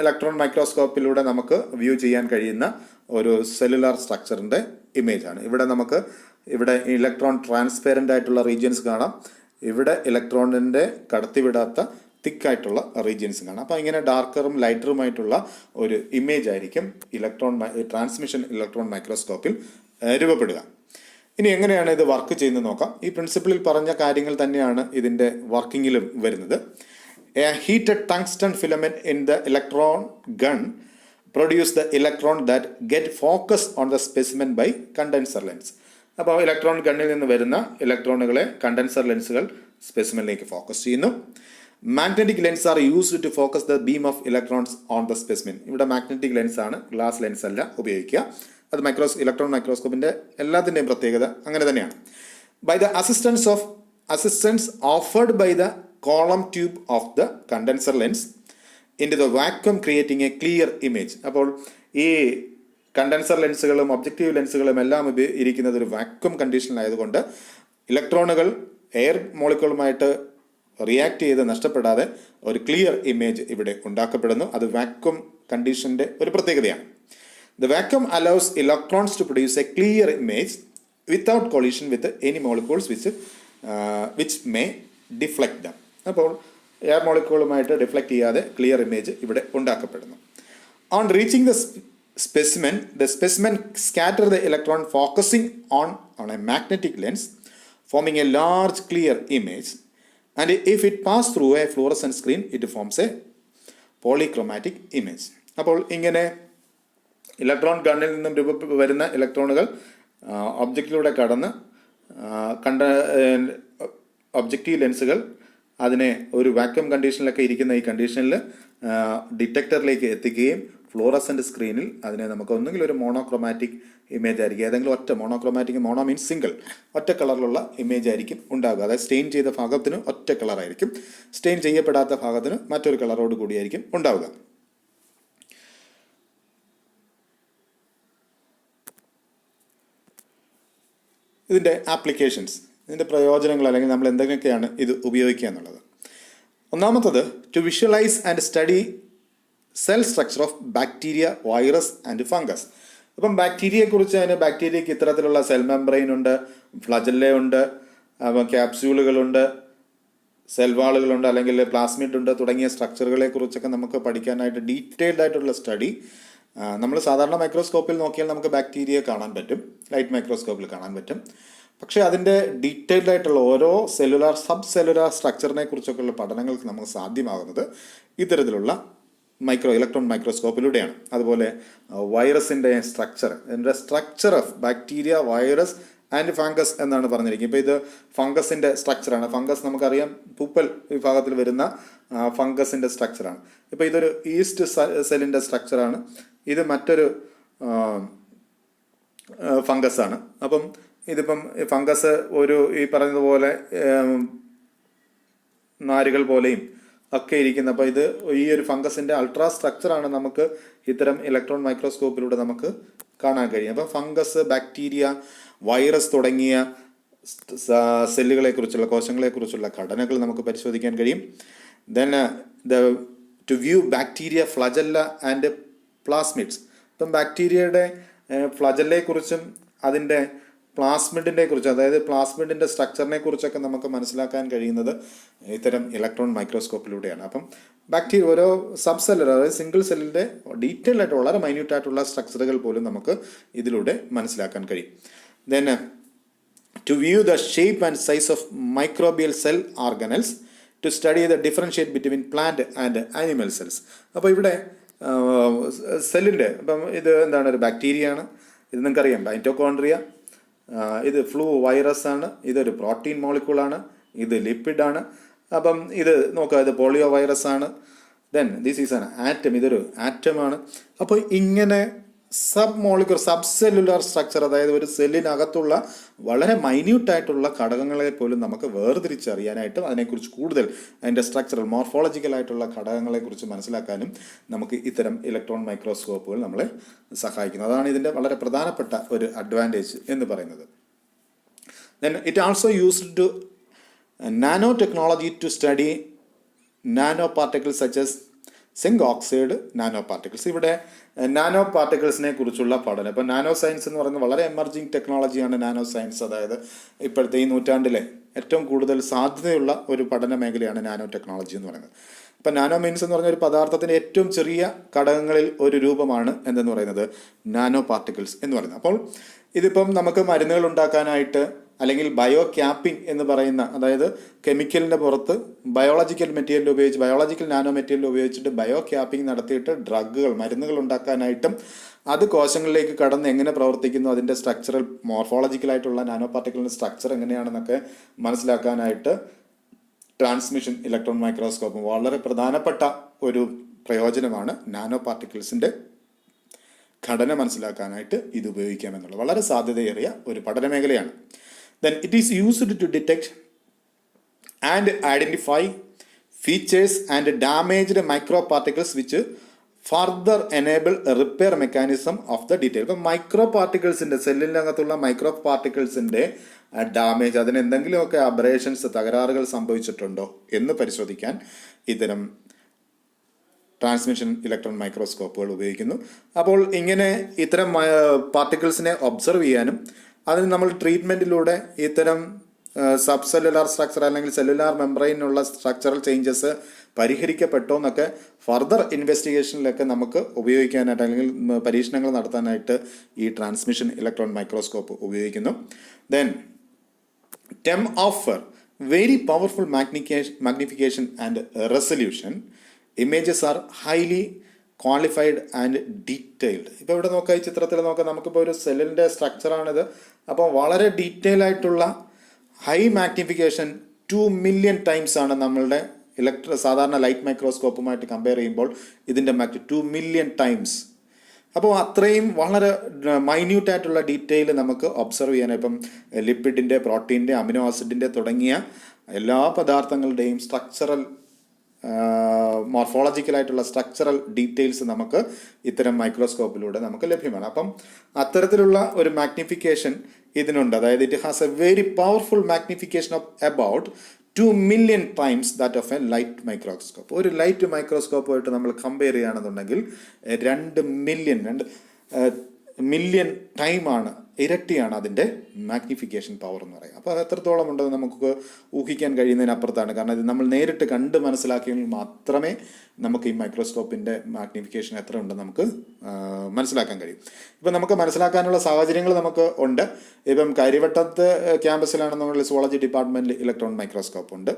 ഇലക്ട്രോൺ മൈക്രോസ്കോപ്പിലൂടെ നമുക്ക് വ്യൂ ചെയ്യാൻ കഴിയുന്ന ഒരു സെല്ലുലാർ സ്ട്രക്ചറിൻ്റെ ഇമേജാണ്. ഇവിടെ ഇലക്ട്രോൺ ട്രാൻസ്പെറൻ്റ് ആയിട്ടുള്ള റീജിയൻസ് കാണാം, ഇവിടെ ഇലക്ട്രോണിൻ്റെ കടത്തിവിടാത്ത തിക്കായിട്ടുള്ള റീജിയൻസ് കാണാം. അപ്പോൾ ഇങ്ങനെ ഡാർക്കറും ലൈറ്ററുമായിട്ടുള്ള ഒരു ഇമേജ് ആയിരിക്കും ട്രാൻസ്മിഷൻ ഇലക്ട്രോൺ മൈക്രോസ്കോപ്പിൽ രൂപപ്പെടുക. ഇനി എങ്ങനെയാണ് ഇത് വർക്ക് ചെയ്യുന്നത് നോക്കാം. ഈ പ്രിൻസിപ്പിളിൽ പറഞ്ഞ കാര്യങ്ങൾ തന്നെയാണ് ഇതിൻ്റെ വർക്കിങ്ങിലും വരുന്നത്. A heated tungsten filament in the electron gun produce the electron that get focused on the specimen by condenser lens. അപ്പോൾ ഇലക്ട്രോൺ ഗണ്ണിൽ നിന്ന് വരുന്ന ഇലക്ട്രോണുകളെ കണ്ടൻസർ ലെൻസുകൾ സ്പെസിമെനിലേക്ക് ഫോക്കസ് ചെയ്യുന്നു. Magnetic lens are used to focus the beam of electrons on the specimen. ഇവിടെ magnetic lens ആണ്, ഗ്ലാസ് ലെൻസ് അല്ല ഉപയോഗിക്കുക. അത് ഇലക്ട്രോൺ മൈക്രോസ്കോപ്പിൻ്റെ എല്ലാത്തിൻ്റെയും പ്രത്യേകത അങ്ങനെ തന്നെയാണ്. By the assistance offered by the column tube of the condenser lens into the vacuum creating a clear image. അപ്പോൾ ഈ കണ്ടൻസർ ലെൻസുകളും ഒബ്ജക്റ്റീവ് ലെൻസുകളും എല്ലാം ഇരിക്കുന്നത് ഒരു വാക്വം കണ്ടീഷനിലായതുകൊണ്ട് ഇലക്ട്രോണുകൾ എയർ മോളിക്യൂളുമായിട്ട് റിയാക്ട് ചെയ്ത് നഷ്ടപ്പെടാതെ ഒരു ക്ലിയർ ഇമേജ് ഇവിടെ ഉണ്ടാക്കപ്പെടുന്നു. അത് വാക്വം കണ്ടീഷൻ്റെ ഒരു പ്രത്യേകതയാണ്. The vacuum allows electrons to produce a clear image without collision with any molecules which may deflect them. അപ്പോൾ എയർ മോളിക്യൂളുമായിട്ട് ഡിഫ്ലക്റ്റ് ചെയ്യാതെ ക്ലിയർ ഇമേജ് ഇവിടെ ഉണ്ടാക്കപ്പെടുന്നു. On reaching the specimen scatter the electron focusing on a magnetic lens forming a large clear image and if it pass through a fluorescent screen it forms a polychromatic image. അപ്പോൾ ഇങ്ങനെ electron ഗണ്ണിൽ നിന്നും വരുന്ന ഇലക്ട്രോണുകൾ ഒബ്ജക്റ്റിലൂടെ കടന്ന് objective ലെൻസുകൾ അതിനെ ഒരു vacuum കണ്ടീഷനിലൊക്കെ ഇരിക്കുന്ന ഈ കണ്ടീഷനിൽ ഡിറ്റക്ടറിലേക്ക് എത്തിക്കുകയും ഫ്ലോറസെൻ്റ് സ്ക്രീനിൽ അതിനെ നമുക്ക് ഒന്നുകിൽ ഒരു മോണോക്രോമാറ്റിക് ഇമേജ് ആയിരിക്കും, ഏതെങ്കിലും ഒറ്റ മോണോക്രോമാറ്റിക്, മോണോ മീൻസ് സിംഗിൾ, ഒറ്റ കളറിലുള്ള ഇമേജ് ആയിരിക്കും ഉണ്ടാകുക. അതായത് സ്റ്റെയിൻ ചെയ്ത ഭാഗത്തിന് ഒറ്റ കളറായിരിക്കും, സ്റ്റെയിൻ ചെയ്യപ്പെടാത്ത ഭാഗത്തിന് മറ്റൊരു കളറോട് കൂടിയായിരിക്കും ഉണ്ടാവുക. ഇതിൻ്റെ ആപ്ലിക്കേഷൻസ്, ഇതിൻ്റെ പ്രയോജനങ്ങൾ അല്ലെങ്കിൽ നമ്മൾ എന്തൊക്കെയാണ് ഇത് ഉപയോഗിക്കുക എന്നുള്ളത്. ഒന്നാമത്തത് to visualise and study cell structure of bacteria, virus and fungus. അപ്പം ബാക്ടീരിയയെക്കുറിച്ച് അതിന് ബാക്ടീരിയയ്ക്ക് ഇത്തരത്തിലുള്ള സെൽ മെംബ്രെയിൻ ഉണ്ട്, ഫ്ലജല്ല ഉണ്ട്, ക്യാപ്സ്യൂളുകളുണ്ട്, സെൽവാളുകളുണ്ട്, അല്ലെങ്കിൽ പ്ലാസ്മിഡ് ഉണ്ട്, തുടങ്ങിയ സ്ട്രക്ചറുകളെ കുറിച്ചൊക്കെ നമുക്ക് പഠിക്കാനായിട്ട് ഡീറ്റെയിൽഡ് ആയിട്ടുള്ള സ്റ്റഡി നമ്മൾ സാധാരണ മൈക്രോസ്കോപ്പിൽ നോക്കിയാൽ നമുക്ക് ബാക്ടീരിയ കാണാൻ പറ്റും, ലൈറ്റ് മൈക്രോസ്കോപ്പിൽ കാണാൻ പറ്റും. പക്ഷേ അതിൻ്റെ ഡീറ്റെയിൽഡ് ആയിട്ടുള്ള ഓരോ സെല്ലുലാർ, സബ് സെല്ലുലാർ സ്ട്രക്ചറിനെ കുറിച്ചൊക്കെയുള്ള പഠനങ്ങൾക്ക് നമുക്ക് സാധ്യമാകുന്നത് ഇത്തരത്തിലുള്ള ഇലക്ട്രോൺ മൈക്രോസ്കോപ്പിലൂടെയാണ്. അതുപോലെ വൈറസിൻ്റെ structure of bacteria, virus and fungus എന്നാണ് പറഞ്ഞിരിക്കുന്നത്. ഇപ്പോൾ ഇത് ഫംഗസിൻ്റെ സ്ട്രക്ചറാണ്. ഫംഗസ് നമുക്കറിയാം പൂപ്പൽ വിഭാഗത്തിൽ വരുന്ന ഫംഗസിൻ്റെ സ്ട്രക്ചറാണ്. ഇപ്പോൾ ഇതൊരു ഈസ്റ്റ് സെല്ലിൻ്റെ സ്ട്രക്ചറാണ്. ഇത് മറ്റൊരു ഫംഗസാണ്. അപ്പം ഇതിപ്പം ഫംഗസ് ഈ പറഞ്ഞതുപോലെ നാരുകൾ പോലെയും ഒക്കെ ഇരിക്കുന്ന, അപ്പോൾ ഈ ഒരു ഫംഗസിൻ്റെ അൾട്രാ സ്ട്രക്ചറാണ് നമുക്ക് ഇത്തരം ഇലക്ട്രോൺ മൈക്രോസ്കോപ്പിലൂടെ നമുക്ക് കാണാൻ കഴിയും. അപ്പം ഫംഗസ്, ബാക്ടീരിയ, വൈറസ് തുടങ്ങിയ സെല്ലുകളെക്കുറിച്ചുള്ള, കോശങ്ങളെക്കുറിച്ചുള്ള ഘടനകൾ നമുക്ക് പരിശോധിക്കാൻ കഴിയും. Then to view bacteria, flagella and plasmids. ഇപ്പം ബാക്ടീരിയയുടെ ഫ്ലജല്ലയെക്കുറിച്ചും അതിൻ്റെ പ്ലാസ്മിഡിനെ കുറിച്ച്, അതായത് പ്ലാസ്മിഡിൻ്റെ സ്ട്രക്ചറിനെ കുറിച്ചൊക്കെ നമുക്ക് മനസ്സിലാക്കാൻ കഴിയുന്നത് ഇത്തരം ഇലക്ട്രോൺ മൈക്രോസ്കോപ്പിലൂടെയാണ്. അപ്പം ബാക്ടീരിയ ഓരോ സബ് സെല്ലുകൾ, അതായത് സിംഗിൾ സെല്ലിൻ്റെ ഡീറ്റെയിൽ ആയിട്ട് വളരെ മൈന്യൂട്ടായിട്ടുള്ള സ്ട്രക്ചറുകൾ പോലും നമുക്ക് ഇതിലൂടെ മനസ്സിലാക്കാൻ കഴിയും. Then to view the shape and size of microbial cell organelles, to study the differentiate between plant and animal cells. അപ്പോൾ ഇവിടെ സെല്ലിൻ്റെ, ഇപ്പം ഇത് എന്താണ്, ഒരു ബാക്ടീരിയ ആണ്. ഇത് നിങ്ങൾക്കറിയാം, മൈറ്റോകോൺട്രിയ. ഇത് ഫ്ലൂ വൈറസ് ആണ്. ഇതൊരു പ്രോട്ടീൻ മോളിക്യൂളാണ്. ഇത് ലിപ്പിഡാണ്. അപ്പം ഇത് നോക്കുക, ഇത് പോളിയോ വൈറസ് ആണ്. Then this is an atom. ഇതൊരു ആറ്റമാണ്. അപ്പോൾ ഇങ്ങനെ സബ് സെല്ലുലാർ സ്ട്രക്ചർ, അതായത് ഒരു സെല്ലിനകത്തുള്ള വളരെ മൈന്യൂട്ടായിട്ടുള്ള ഘടകങ്ങളെ പോലും നമുക്ക് വേർതിരിച്ചറിയാനായിട്ടും അതിനെക്കുറിച്ച് കൂടുതൽ അതിൻ്റെ സ്ട്രക്ചറൽ, മോർഫോളജിക്കലായിട്ടുള്ള ഘടകങ്ങളെക്കുറിച്ച് മനസ്സിലാക്കാനും നമുക്ക് ഇത്തരം ഇലക്ട്രോൺ മൈക്രോസ്കോപ്പുകൾ നമ്മളെ സഹായിക്കുന്നു. അതാണ് ഇതിൻ്റെ വളരെ പ്രധാനപ്പെട്ട ഒരു അഡ്വാൻറ്റേജ് എന്ന് പറയുന്നത്. Then it also used to nanotechnology to study nanoparticles such as zinc oxide nanoparticles. ഇവിടെ നാനോ പാർട്ടിക്കിൾസിനെ കുറിച്ചുള്ള പഠനം, ഇപ്പോൾ നാനോ സയൻസ് എന്ന് പറയുന്നത് വളരെ എമർജിങ് ടെക്നോളജിയാണ് നാനോ സയൻസ്. അതായത് ഇപ്പോഴത്തെ ഈ നൂറ്റാണ്ടിലെ ഏറ്റവും കൂടുതൽ സാധ്യതയുള്ള ഒരു പഠന മേഖലയാണ് നാനോ ടെക്നോളജി എന്ന് പറയുന്നത്. ഇപ്പം നാനോ മീൻസ് എന്ന് പറഞ്ഞ ഒരു പദാർത്ഥത്തിൻ്റെ ഏറ്റവും ചെറിയ ഘടകങ്ങളിൽ ഒരു രൂപമാണ് എന്തെന്ന് പറയുന്നത് നാനോ പാർട്ടിക്കിൾസ് എന്ന് പറയുന്നത്. അപ്പോൾ ഇതിപ്പം നമുക്ക് മരുന്നുകൾ ഉണ്ടാക്കാനായിട്ട്, അല്ലെങ്കിൽ ബയോ ക്യാപ്പിംഗ് എന്ന് പറയുന്ന, അതായത് കെമിക്കലിൻ്റെ പുറത്ത് ബയോളജിക്കൽ നാനോ മെറ്റീരിയൽ ഉപയോഗിച്ചിട്ട് ബയോ ക്യാപ്പിംഗ് നടത്തിയിട്ട് ഡ്രഗുകൾ, മരുന്നുകൾ ഉണ്ടാക്കാനായിട്ടും അത് കോശങ്ങളിലേക്ക് കടന്ന് എങ്ങനെ പ്രവർത്തിക്കുന്നു, അതിൻ്റെ സ്ട്രക്ചറൽ, മോർഫോളജിക്കലായിട്ടുള്ള നാനോ പാർട്ടിക്കിളിൻ്റെ സ്ട്രക്ചർ എങ്ങനെയാണെന്നൊക്കെ മനസ്സിലാക്കാനായിട്ട് ട്രാൻസ്മിഷൻ ഇലക്ട്രോൺ മൈക്രോസ്കോപ്പ് വളരെ പ്രധാനപ്പെട്ട ഒരു പ്രയോജനമാണ്. നാനോ പാർട്ടിക്കിൾസിൻ്റെ ഘടന മനസ്സിലാക്കാനായിട്ട് ഇത് ഉപയോഗിക്കാമെന്നുള്ളത് വളരെ സാധ്യതയേറിയ ഒരു പഠന മേഖലയാണ്. Then it is used to detect and identify features and damaged microparticles which further enable a repair mechanism of the detail. ഇപ്പം മൈക്രോ പാർട്ടിക്കിൾസിൻ്റെ, സെല്ലിനകത്തുള്ള മൈക്രോ പാർട്ടിക്കിൾസിൻ്റെ ഡാമേജ്, അതിന് എന്തെങ്കിലുമൊക്കെ അബ്രേഷൻസ്, തകരാറുകൾ സംഭവിച്ചിട്ടുണ്ടോ എന്ന് പരിശോധിക്കാൻ ഇത്തരം ട്രാൻസ്മിഷൻ ഇലക്ട്രോൺ മൈക്രോസ്കോപ്പുകൾ ഉപയോഗിക്കുന്നു. അപ്പോൾ ഇങ്ങനെ ഇത്തരം പാർട്ടിക്കിൾസിനെ ഒബ്സർവ് ചെയ്യാനും അതിന് നമ്മൾ ട്രീറ്റ്മെൻറ്റിലൂടെ ഇത്തരം സബ് സെല്ലുലാർ സ്ട്രക്ചർ അല്ലെങ്കിൽ സെല്ലുലാർ മെംബ്രെയിനുള്ള സ്ട്രക്ചറൽ ചേഞ്ചസ് പരിഹരിക്കപ്പെട്ടോ എന്നൊക്കെ ഫർദർ ഇൻവെസ്റ്റിഗേഷനിലൊക്കെ നമുക്ക് ഉപയോഗിക്കാനായിട്ട്, അല്ലെങ്കിൽ പരീക്ഷണങ്ങൾ നടത്താനായിട്ട് ഈ ട്രാൻസ്മിഷൻ ഇലക്ട്രോൺ മൈക്രോസ്കോപ്പ് ഉപയോഗിക്കുന്നു. Then TEM offer very powerful magnification and resolution. Images are highly qualified and detailed. ഇപ്പോൾ ഇവിടെ നോക്കാം, ഈ ചിത്രത്തിൽ നോക്കാം, നമുക്കിപ്പോൾ ഒരു സെല്ലിൻ്റെ സ്ട്രക്ചറാണിത്. അപ്പോൾ വളരെ ഡീറ്റെയിൽ ആയിട്ടുള്ള ഹൈ മാഗ്നിഫിക്കേഷൻ 2 million times ആണ് നമ്മളുടെ സാധാരണ ലൈറ്റ് മൈക്രോസ്കോപ്പുമായിട്ട് കമ്പയർ ചെയ്യുമ്പോൾ ഇതിൻ്റെ 2 million times. അപ്പോൾ അത്രയും വളരെ മൈന്യൂട്ടായിട്ടുള്ള ഡീറ്റെയിൽ നമുക്ക് ഒബ്സർവ് ചെയ്യാൻ, ഇപ്പം ലിപ്പിഡിൻ്റെ, പ്രോട്ടീൻ്റെ, അമിനോ ആസിഡിൻ്റെ തുടങ്ങിയ എല്ലാ പദാർത്ഥങ്ങളുടെയും സ്ട്രക്ചറൽ, മോർഫോളജിക്കലായിട്ടുള്ള സ്ട്രക്ചറൽ ഡീറ്റെയിൽസ് നമുക്ക് ഇത്തരം മൈക്രോസ്കോപ്പിലൂടെ നമുക്ക് ലഭ്യമാണ്. അപ്പം അത്തരത്തിലുള്ള ഒരു മാഗ്നിഫിക്കേഷൻ ഇതിനുണ്ട്. അതായത് it has A very powerful magnification of about 2 million times that of A light microscope. ഒരു ലൈറ്റ് മൈക്രോസ്കോപ്പുമായിട്ട് നമ്മൾ കമ്പയർ ചെയ്യുകയാണെന്നുണ്ടെങ്കിൽ 2 മില്യൺ ടൈമാണ്, ഇരട്ടിയാണ് അതിൻ്റെ മാഗ്നിഫിക്കേഷൻ പവർ എന്ന് പറയുക. അപ്പോൾ അത് എത്രത്തോളം ഉണ്ടെന്ന് നമുക്ക് ഊഹിക്കാൻ കഴിയുന്നതിനപ്പുറത്താണ്. കാരണം ഇത് നമ്മൾ നേരിട്ട് കണ്ട് മനസ്സിലാക്കിയെങ്കിൽ മാത്രമേ നമുക്ക് ഈ മൈക്രോസ്കോപ്പിൻ്റെ മാഗ്നിഫിക്കേഷൻ എത്ര ഉണ്ടെന്ന് നമുക്ക് മനസ്സിലാക്കാൻ കഴിയും. ഇപ്പം നമുക്ക് മനസ്സിലാക്കാനുള്ള സാഹചര്യങ്ങൾ നമുക്ക് ഉണ്ട്. ഇപ്പം കാര്യവട്ടത്ത് ക്യാമ്പസിലാണെന്നുണ്ടെങ്കിൽ സുവോളജി ഡിപ്പാർട്ട്മെൻറ്റിൽ ഇലക്ട്രോൺ മൈക്രോസ്കോപ്പ് ഉണ്ട്.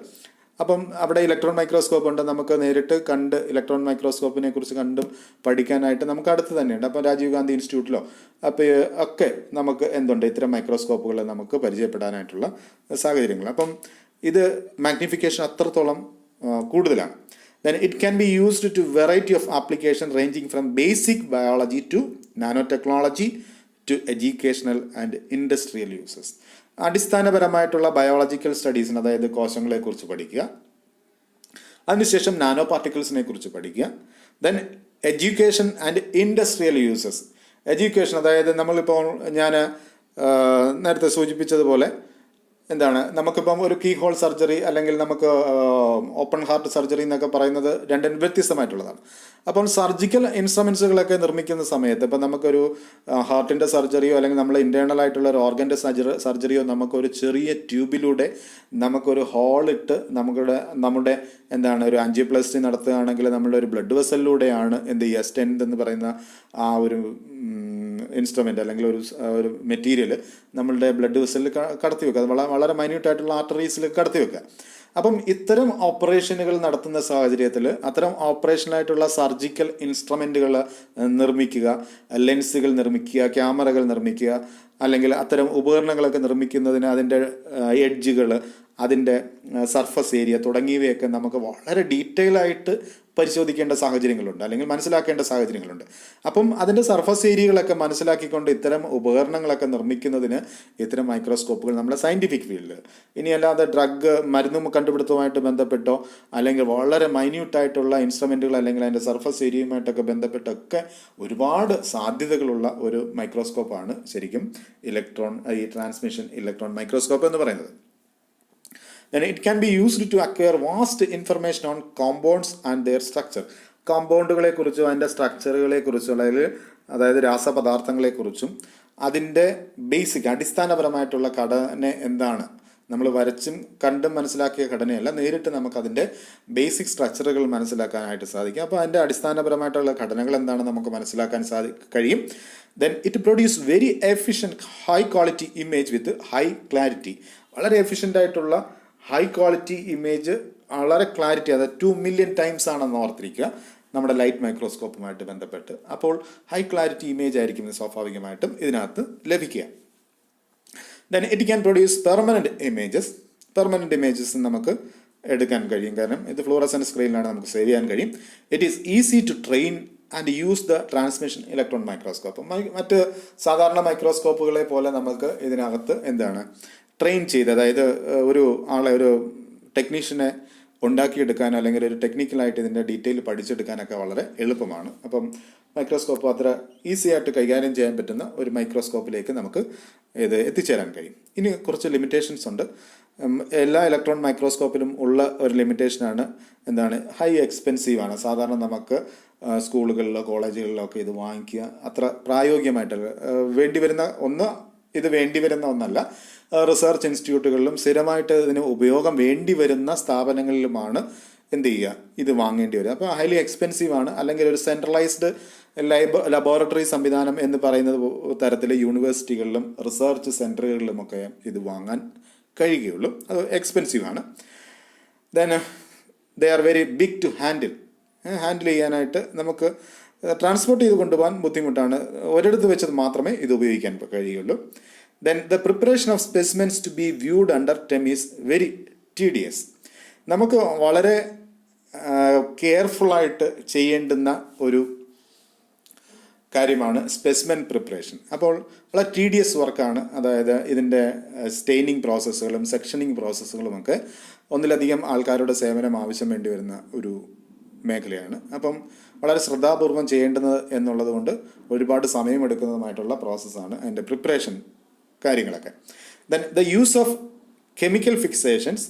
അപ്പം അവിടെ ഇലക്ട്രോൺ മൈക്രോസ്കോപ്പ് ഉണ്ട്, നമുക്ക് നേരിട്ട് കണ്ട് ഇലക്ട്രോൺ മൈക്രോസ്കോപ്പിനെ കുറിച്ച് കണ്ടും പഠിക്കാനായിട്ട് നമുക്ക് അടുത്ത് തന്നെയുണ്ട്. അപ്പം രാജീവ് ഗാന്ധി ഇൻസ്റ്റിറ്റ്യൂട്ടിലോ അപ്പോൾ ഒക്കെ നമുക്ക് എന്തുണ്ട്, ഇത്തരം മൈക്രോസ്കോപ്പുകൾ നമുക്ക് പരിചയപ്പെടാനായിട്ടുള്ള സാഹചര്യങ്ങൾ. അപ്പം ഇത് മാഗ്നിഫിക്കേഷൻ അത്രത്തോളം കൂടുതലാണ്. Then it can be used to variety of application ranging from basic biology to nanotechnology to educational and industrial uses. അടിസ്ഥാനപരമായിട്ടുള്ള ബയോളജിക്കൽ സ്റ്റഡീസിന്, അതായത് കോശങ്ങളെക്കുറിച്ച് പഠിക്കുക, അതിനുശേഷം നാനോ പാർട്ടിക്കിൾസിനെ കുറിച്ച് പഠിക്കുക. Then education and industrial uses. Education, അതായത് നമ്മളിപ്പോൾ ഞാൻ നേരത്തെ സൂചിപ്പിച്ചതുപോലെ എന്താണ്, നമുക്കിപ്പം ഒരു കീ ഹോൾ സർജറി അല്ലെങ്കിൽ നമുക്ക് ഓപ്പൺ ഹാർട്ട് സർജറി എന്നൊക്കെ പറയുന്നത് രണ്ടും വ്യത്യസ്തമായിട്ടുള്ളതാണ്. അപ്പം സർജിക്കൽ ഇൻസ്ട്രുമെൻസുകളൊക്കെ നിർമ്മിക്കുന്ന സമയത്ത് ഇപ്പം നമുക്കൊരു ഹാർട്ടിൻ്റെ സർജറിയോ അല്ലെങ്കിൽ നമ്മൾ ഇൻറ്റേർണൽ ആയിട്ടുള്ള ഒരു ഓർഗൻ്റെ സർജറിയോ നമുക്കൊരു ചെറിയ ട്യൂബിലൂടെ നമുക്കൊരു ഹോളിട്ട് നമ്മുടെ എന്താണ് ഒരു ആൻജിയോപ്ലാസ്റ്റി നടത്തുകയാണെങ്കിൽ നമ്മളുടെ ഒരു ബ്ലഡ് വെസലിലൂടെയാണ് എന്ത് ചെയ്യുക, സ്റ്റെൻറ്റ് എന്ന് പറയുന്ന ആ ഒരു ഇൻസ്ട്രുമെൻ്റ് അല്ലെങ്കിൽ ഒരു മെറ്റീരിയൽ നമ്മളുടെ ബ്ലഡ് വെസലിൽ കടത്തി വെക്കുക. അത് വളരെ മൈന്യൂട്ടായിട്ടുള്ള ആർട്ടറീസിൽ കടത്തി വെക്കുക. അപ്പം ഇത്തരം ഓപ്പറേഷനുകൾ നടത്തുന്ന സാഹചര്യത്തിൽ അത്തരം ഓപ്പറേഷനായിട്ടുള്ള സർജിക്കൽ ഇൻസ്ട്രുമെൻറ്റുകൾ നിർമ്മിക്കുക, ലെൻസുകൾ നിർമ്മിക്കുക, ക്യാമറകൾ നിർമ്മിക്കുക, അല്ലെങ്കിൽ അത്തരം ഉപകരണങ്ങളൊക്കെ നിർമ്മിക്കുന്നതിന് അതിൻ്റെ എഡ്ജുകൾ, അതിൻ്റെ സർഫസ് ഏരിയ തുടങ്ങിയവയൊക്കെ നമുക്ക് വളരെ ഡീറ്റെയിൽ ആയിട്ട് പരിശോധിക്കേണ്ട സാഹചര്യങ്ങളുണ്ട്, അല്ലെങ്കിൽ മനസ്സിലാക്കേണ്ട സാഹചര്യങ്ങളുണ്ട്. അപ്പം അതിൻ്റെ സർഫസ് ഏരിയകളൊക്കെ മനസ്സിലാക്കിക്കൊണ്ട് ഇത്തരം ഉപകരണങ്ങളൊക്കെ നിർമ്മിക്കുന്നതിന് ഇത്തരം മൈക്രോസ്കോപ്പുകൾ നമ്മുടെ സയൻറ്റിഫിക് ഫീൽഡിൽ, ഇനിയല്ലാതെ ഡ്രഗ് മരുന്നും കണ്ടുപിടുത്തവുമായിട്ട് ബന്ധപ്പെട്ടോ അല്ലെങ്കിൽ വളരെ മൈന്യൂട്ടായിട്ടുള്ള ഇൻസ്ട്രുമെൻറ്റുകൾ അല്ലെങ്കിൽ അതിൻ്റെ സർഫസ് ഏരിയയുമായിട്ടൊക്കെ ബന്ധപ്പെട്ടൊക്കെ ഒരുപാട് സാധ്യതകളുള്ള ഒരു മൈക്രോസ്കോപ്പാണ് ശരിക്കും ഈ ട്രാൻസ്മിഷൻ ഇലക്ട്രോൺ മൈക്രോസ്കോപ്പ് എന്ന് പറയുന്നത്. Then it can be used to acquire vast information on compounds and their structure. കോമ്പൗണ്ടുകളെ കുറിച്ചും അതിൻ്റെ സ്ട്രക്ചറുകളെ കുറിച്ചും, അതായത് രാസപദാർത്ഥങ്ങളെക്കുറിച്ചും അതിൻ്റെ ബേസിക് അടിസ്ഥാനപരമായിട്ടുള്ള ഘടന എന്താണ്, നമ്മൾ വരച്ചും കണ്ടും മനസ്സിലാക്കിയ ഘടനയല്ല, നേരിട്ട് നമുക്കതിൻ്റെ ബേസിക് സ്ട്രക്ചറുകൾ മനസ്സിലാക്കാനായിട്ട് സാധിക്കും. അപ്പോൾ അതിൻ്റെ അടിസ്ഥാനപരമായിട്ടുള്ള ഘടനകൾ എന്താണെന്ന് നമുക്ക് മനസ്സിലാക്കാൻ കഴിയും. Then it produce very efficient high quality image with high clarity. വളരെ എഫിഷ്യൻ്റ് ആയിട്ടുള്ള ഹൈ ക്വാളിറ്റി ഇമേജ്, വളരെ ക്ലാരിറ്റി, അതായത് 2 million times ആണെന്ന് ഓർത്തിരിക്കുക നമ്മുടെ ലൈറ്റ് മൈക്രോസ്കോപ്പുമായിട്ട് ബന്ധപ്പെട്ട്. അപ്പോൾ ഹൈ ക്ലാരിറ്റി ഇമേജ് ആയിരിക്കും സ്വാഭാവികമായിട്ടും ഇതിനകത്ത് ലഭിക്കുക. Then it can produce permanent images. Permanent images നമുക്ക് എടുക്കാൻ കഴിയും, കാരണം ഇത് ഫ്ലൂറസെൻറ്റ് സ്ക്രീനിലാണ് നമുക്ക് സേവ് ചെയ്യാൻ കഴിയും. It is easy to train and use the transmission electron microscope. മറ്റ് സാധാരണ മൈക്രോസ്കോപ്പുകളെ പോലെ നമുക്ക് ഇതിനകത്ത് എന്താണ് ട്രെയിൻ ചെയ്ത്, അതായത് ഒരു ടെക്നീഷ്യനെ ഉണ്ടാക്കിയെടുക്കാൻ അല്ലെങ്കിൽ ഒരു ടെക്നിക്കലായിട്ട് ഇതിൻ്റെ ഡീറ്റെയിൽ പഠിച്ചെടുക്കാനൊക്കെ വളരെ എളുപ്പമാണ്. അപ്പം മൈക്രോസ്കോപ്പ് അത്ര ഈസി ആയിട്ട് കൈകാര്യം ചെയ്യാൻ പറ്റുന്ന ഒരു മൈക്രോസ്കോപ്പിലേക്ക് നമുക്ക് ഇത് എത്തിച്ചേരാൻ കഴിയും. ഇനി കുറച്ച് ലിമിറ്റേഷൻസ് ഉണ്ട്. എല്ലാ ഇലക്ട്രോൺ മൈക്രോസ്കോപ്പിലും ഉള്ള ഒരു ലിമിറ്റേഷനാണ് ഹൈ എക്സ്പെൻസീവാണ്. സാധാരണ നമുക്ക് സ്കൂളുകളിലോ കോളേജുകളിലോ ഒക്കെ ഇത് വാങ്ങിക്കുക അത്ര പ്രായോഗികമായിട്ട് വേണ്ടിവരുന്ന ഒന്നല്ല. റിസർച്ച് ഇൻസ്റ്റിറ്റ്യൂട്ടുകളിലും സ്ഥിരമായിട്ട് ഇതിന് ഉപയോഗം വേണ്ടി വരുന്ന സ്ഥാപനങ്ങളിലുമാണ് ഇത് വാങ്ങേണ്ടി വരിക. അപ്പോൾ ഹൈലി എക്സ്പെൻസീവ് ആണ്. അല്ലെങ്കിൽ ഒരു സെൻട്രലൈസ്ഡ് ലബോറട്ടറി സംവിധാനം എന്ന് പറയുന്നത് തരത്തിൽ യൂണിവേഴ്സിറ്റികളിലും റിസർച്ച് സെൻറ്ററുകളിലുമൊക്കെ ഇത് വാങ്ങാൻ കഴിയുകയുള്ളൂ. അത് എക്സ്പെൻസീവ് ആണ്. Then they are very big to handle ചെയ്യാനായിട്ട് നമുക്ക് ട്രാൻസ്പോർട്ട് ചെയ്ത് കൊണ്ടുപോകാൻ ബുദ്ധിമുട്ടാണ്. ഒരിടത്ത് വെച്ചത് മാത്രമേ ഇത് ഉപയോഗിക്കാൻ കഴിയുള്ളൂ. Then the preparation of specimens to be viewed under TEM is very tedious. നമുക്ക് വളരെ കെയർഫുള്ളായിട്ട് ചെയ്യേണ്ടുന്ന ഒരു കാര്യമാണ് സ്പെസിമെൻ പ്രിപ്പറേഷൻ. അപ്പോൾ വളരെ ടീഡിയസ് വർക്കാണ്. അതായത് ഇതിൻ്റെ സ്റ്റെയിനിങ് പ്രോസസ്സുകളും സെക്ഷനിങ് പ്രോസസ്സുകളുമൊക്കെ ഒന്നിലധികം ആൾക്കാരുടെ സേവനം ആവശ്യം വേണ്ടി വരുന്ന ഒരു മേഖലയാണ്. അപ്പം വളരെ ശ്രദ്ധാപൂർവം ചെയ്യേണ്ടത് എന്നുള്ളത് കൊണ്ട് ഒരുപാട് സമയമെടുക്കുന്നതുമായിട്ടുള്ള പ്രോസസ്സാണ് അതിൻ്റെ പ്രിപ്പറേഷൻ കാര്യങ്ങളൊക്കെ. Then the use of chemical fixations,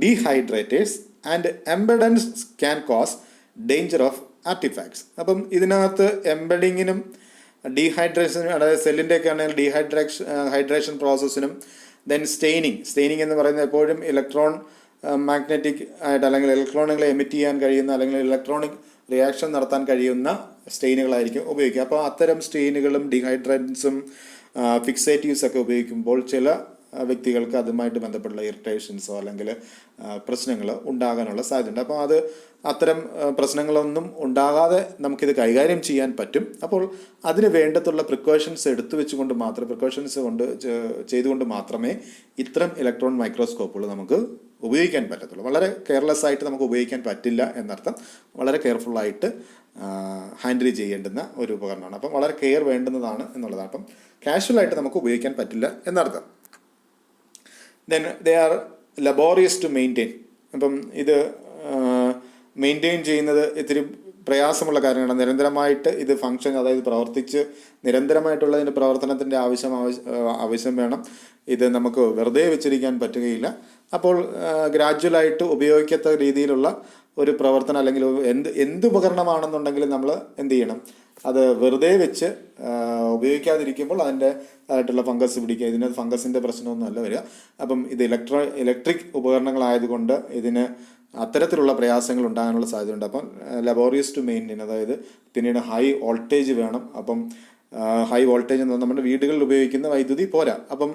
dehydrators and embeddings can cause danger of artefacts. അപ്പം ഇതിനകത്ത് എംബഡിങ്ങിനും ഡീഹൈഡ്രേഷനും, അതായത് സെല്ലിൻ്റെയൊക്കെ ആണെങ്കിൽ ഹൈഡ്രേഷൻ പ്രോസസ്സിനും, ദെൻ സ്റ്റെയിനിങ് എന്ന് പറയുന്നത് എപ്പോഴും ഇലക്ട്രോൺ മാഗ്നറ്റിക് ആയിട്ട് അല്ലെങ്കിൽ ഇലക്ട്രോണുകളെ എമിറ്റ് ചെയ്യാൻ കഴിയുന്ന അല്ലെങ്കിൽ ഇലക്ട്രോണിക് റിയാക്ഷൻ നടത്താൻ കഴിയുന്ന സ്റ്റെയിനുകളായിരിക്കും ഉപയോഗിക്കുക. അപ്പോൾ അത്തരം സ്റ്റെയിനുകളും ഡീഹൈഡ്രൻസും ഫിക്സേറ്റീവ്സ് ഒക്കെ ഉപയോഗിക്കുമ്പോൾ ചില വ്യക്തികൾക്ക് അതുമായിട്ട് ബന്ധപ്പെട്ടുള്ള ഇറിറ്റേഷൻസോ അല്ലെങ്കിൽ പ്രശ്നങ്ങൾ ഉണ്ടാകാനുള്ള സാധ്യതയുണ്ട്. അപ്പോൾ അത്തരം പ്രശ്നങ്ങളൊന്നും ഉണ്ടാകാതെ നമുക്കിത് കൈകാര്യം ചെയ്യാൻ പറ്റും. അപ്പോൾ അതിന് വേണ്ടത്തുള്ള പ്രിക്കോഷൻസ് ചെയ്തുകൊണ്ട് മാത്രമേ ഇത്തരം ഇലക്ട്രോൺ മൈക്രോസ്കോപ്പുകൾ നമുക്ക് ഉപയോഗിക്കാൻ പറ്റത്തുള്ളൂ. വളരെ കെയർലെസ് ആയിട്ട് നമുക്ക് ഉപയോഗിക്കാൻ പറ്റില്ല എന്നർത്ഥം. വളരെ കെയർഫുള്ളായിട്ട് ഹാൻഡിൽ ചെയ്യേണ്ടുന്ന ഒരു ഉപകരണമാണ്. അപ്പം വളരെ കെയർ വേണ്ടുന്നതാണ് എന്നുള്ളതാണ്. അപ്പം കാഷ്വലായിട്ട് നമുക്ക് ഉപയോഗിക്കാൻ പറ്റില്ല എന്നർത്ഥം. Then they are laborious to maintain. അപ്പം ഇത് മെയിൻറ്റെയിൻ ചെയ്യുന്നത് ഇത്തിരി പ്രയാസമുള്ള കാര്യങ്ങളാണ്. നിരന്തരമായിട്ട് ഇത് ഫങ്ഷൻ, അതായത് പ്രവർത്തിച്ച് നിരന്തരമായിട്ടുള്ള ഇതിൻ്റെ പ്രവർത്തനത്തിൻ്റെ ആവശ്യം വേണം. ഇത് നമുക്ക് വെറുതെ വെച്ചിരിക്കാൻ പറ്റുകയില്ല. അപ്പോൾ ഗ്രാജ്വലായിട്ട് ഉപയോഗിക്കത്തക്ക രീതിയിലുള്ള ഒരു പ്രവർത്തനം അല്ലെങ്കിൽ എന്ത് ഉപകരണമാണെന്നുണ്ടെങ്കിലും നമ്മൾ എന്ത് ചെയ്യണം, അത് വെറുതെ വെച്ച് ഉപയോഗിക്കാതിരിക്കുമ്പോൾ അതിൻ്റെ ആയിട്ടുള്ള ഫംഗസ് പിടിക്കുക. ഇതിന് ഫംഗസിൻ്റെ പ്രശ്നമൊന്നുമല്ല വരിക. അപ്പം ഇത് ഇലക്ട്രിക് ഉപകരണങ്ങളായതുകൊണ്ട് ഇതിന് അത്തരത്തിലുള്ള പ്രയാസങ്ങൾ ഉണ്ടാകാനുള്ള സാധ്യതയുണ്ട്. അപ്പം ലബോറിയസ് ടു മെയിൻറ്റെയിൻ, അതായത് പിന്നീട് ഹൈ വോൾട്ടേജ് വേണം. അപ്പം ഹൈ വോൾട്ടേജ് എന്ന് പറഞ്ഞാൽ നമ്മുടെ വീടുകളിൽ ഉപയോഗിക്കുന്ന വൈദ്യുതി പോരാ. അപ്പം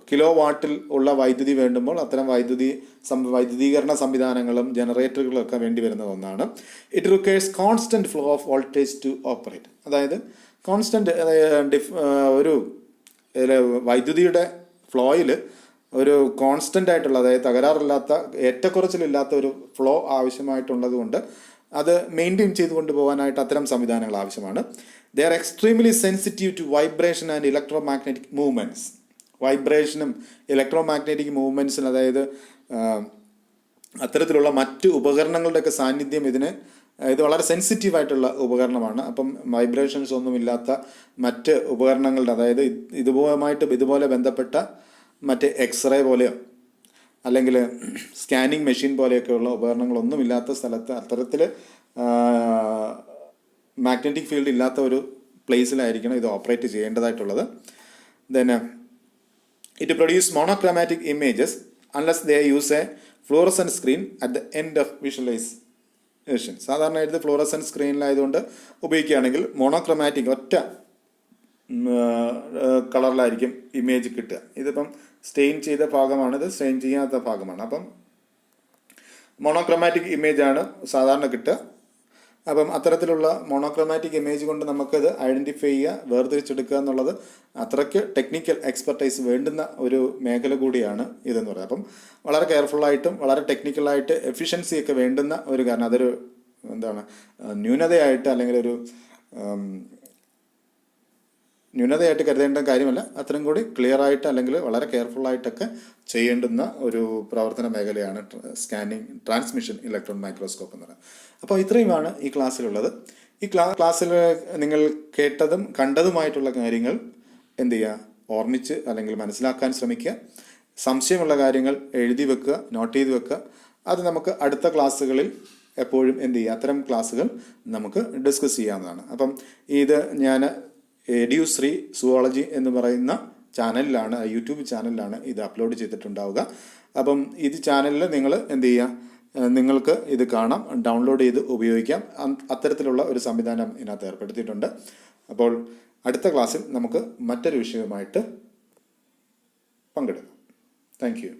കിലോ വാട്ടിൽ ഉള്ള വൈദ്യുതി വേണ്ടുമ്പോൾ അത്തരം വൈദ്യുതീകരണ സംവിധാനങ്ങളും ജനറേറ്ററുകളും ഒക്കെ വേണ്ടി വരുന്ന ഒന്നാണ്. It requires constant flow of voltage to operate. അതായത് കോൺസ്റ്റന്റ് ഒരു വൈദ്യുതിയുടെ ഫ്ലോയിൽ ഒരു കോൺസ്റ്റന്റ് ആയിട്ടുള്ള, അതായത് തകരാറില്ലാത്ത, ഏറ്റക്കുറച്ചിലില്ലാത്ത ഒരു ഫ്ലോ ആവശ്യമായിട്ടുള്ളത് കൊണ്ട് അത് മെയിൻറ്റെയിൻ ചെയ്ത് കൊണ്ടുപോകാനായിട്ട് അത്തരം സംവിധാനങ്ങൾ ആവശ്യമാണ്. They are extremely sensitive to vibration and electro magnetic movements. വൈബ്രേഷനും ഇലക്ട്രോ മാഗ്നറ്റിക് മൂവ്മെൻറ്റ്സിന്, അതായത് അത്തരത്തിലുള്ള മറ്റ് ഉപകരണങ്ങളുടെയൊക്കെ സാന്നിധ്യം ഇത് വളരെ സെൻസിറ്റീവായിട്ടുള്ള ഉപകരണമാണ്. അപ്പം വൈബ്രേഷൻസ് ഒന്നുമില്ലാത്ത മറ്റ് ഉപകരണങ്ങളുടെ, അതായത് ഇതുപോലെ ബന്ധപ്പെട്ട മറ്റ് എക്സ്റേ പോലെയോ അല്ലെങ്കിൽ സ്കാനിങ് മെഷീൻ പോലെയൊക്കെയുള്ള ഉപകരണങ്ങളൊന്നുമില്ലാത്ത സ്ഥലത്ത്, അത്തരത്തിൽ മാഗ്നറ്റിക് ഫീൽഡ് ഇല്ലാത്ത ഒരു പ്ലേസിലായിരിക്കണം ഇത് ഓപ്പറേറ്റ് ചെയ്യേണ്ടതായിട്ടുള്ളത്. Then it produce monochromatic images unless they use a fluorescent screen at the end of visualisation. സാധാരണയായിട്ട് ഫ്ലൂറസെൻറ്റ് സ്ക്രീനിലായതുകൊണ്ട് ഉപയോഗിക്കുകയാണെങ്കിൽ മോണോക്രോമാറ്റിക് ഒറ്റ കളറിലായിരിക്കും ഇമേജ് കിട്ടുക. ഇതിപ്പം സ്റ്റെയിൻ ചെയ്ത ഭാഗമാണ്, ഇത് സ്റ്റെയിൻ ചെയ്യാത്ത ഭാഗമാണ്. അപ്പം മോണോക്രോമാറ്റിക് ഇമേജാണ് സാധാരണ കിട്ടുക. അപ്പം അത്തരത്തിലുള്ള മോണോക്രോമാറ്റിക് ഇമേജ് കൊണ്ട് നമുക്കത് ഐഡൻറ്റിഫൈ ചെയ്യുക, വേർതിരിച്ചെടുക്കുക എന്നുള്ളത് അത്രയ്ക്ക് ടെക്നിക്കൽ എക്സ്പെർട്ടൈസ് വേണ്ടുന്ന ഒരു മേഖല കൂടിയാണ് ഇതെന്ന് പറയുന്നത്. അപ്പം വളരെ കെയർഫുള്ളായിട്ടും വളരെ ടെക്നിക്കലായിട്ട് എഫിഷ്യൻസിയൊക്കെ വേണ്ടുന്ന ഒരു കാരണം. അതൊരു ന്യൂനതയായിട്ട് അല്ലെങ്കിൽ ഒരു ന്യൂനതയായിട്ട് കരുതേണ്ട കാര്യമല്ല. അത്രയും കൂടി ക്ലിയർ ആയിട്ട് അല്ലെങ്കിൽ വളരെ കെയർഫുള്ളായിട്ടൊക്കെ ചെയ്യേണ്ടുന്ന ഒരു പ്രവർത്തന മേഖലയാണ് സ്കാനിങ് ട്രാൻസ്മിഷൻ ഇലക്ട്രോൺ മൈക്രോസ്കോപ്പ് എന്ന് പറയുന്നത്. അപ്പോൾ ഇത്രയുമാണ് ഈ ക്ലാസ്സിലുള്ളത്. ഈ ക്ലാസ്സിൽ നിങ്ങൾ കേട്ടതും കണ്ടതുമായിട്ടുള്ള കാര്യങ്ങൾ എന്ത് ചെയ്യുക, ഓർമ്മിച്ച് അല്ലെങ്കിൽ മനസ്സിലാക്കാൻ ശ്രമിക്കുക. സംശയമുള്ള കാര്യങ്ങൾ എഴുതി വെക്കുക, നോട്ട് ചെയ്ത് വെക്കുക. അത് നമുക്ക് അടുത്ത ക്ലാസ്സുകളിൽ എപ്പോഴും എന്ത് ചെയ്യുക, അത്തരം ക്ലാസ്സുകൾ നമുക്ക് ഡിസ്കസ് ചെയ്യാവുന്നതാണ്. അപ്പം ഇത് ഞാൻ എഡ്യൂശ്രീ സുവോളജി എന്ന് പറയുന്ന ചാനലിലാണ്, യൂട്യൂബ് ചാനലിലാണ് ഇത് അപ്ലോഡ് ചെയ്തിട്ടുണ്ടാവുക. അപ്പം ഇത് ചാനലിൽ നിങ്ങൾ എന്ത് ചെയ്യുക, നിങ്ങൾക്ക് ഇത് കാണാം, ഡൗൺലോഡ് ചെയ്ത് ഉപയോഗിക്കാം. അത്തരത്തിലുള്ള ഒരു സംവിധാനം ഇതിനകത്ത് ഏർപ്പെടുത്തിയിട്ടുണ്ട്. അപ്പോൾ അടുത്ത ക്ലാസ്സിൽ നമുക്ക് മറ്റൊരു വിഷയവുമായിട്ട് പങ്കെടുക്കാം. Thank you.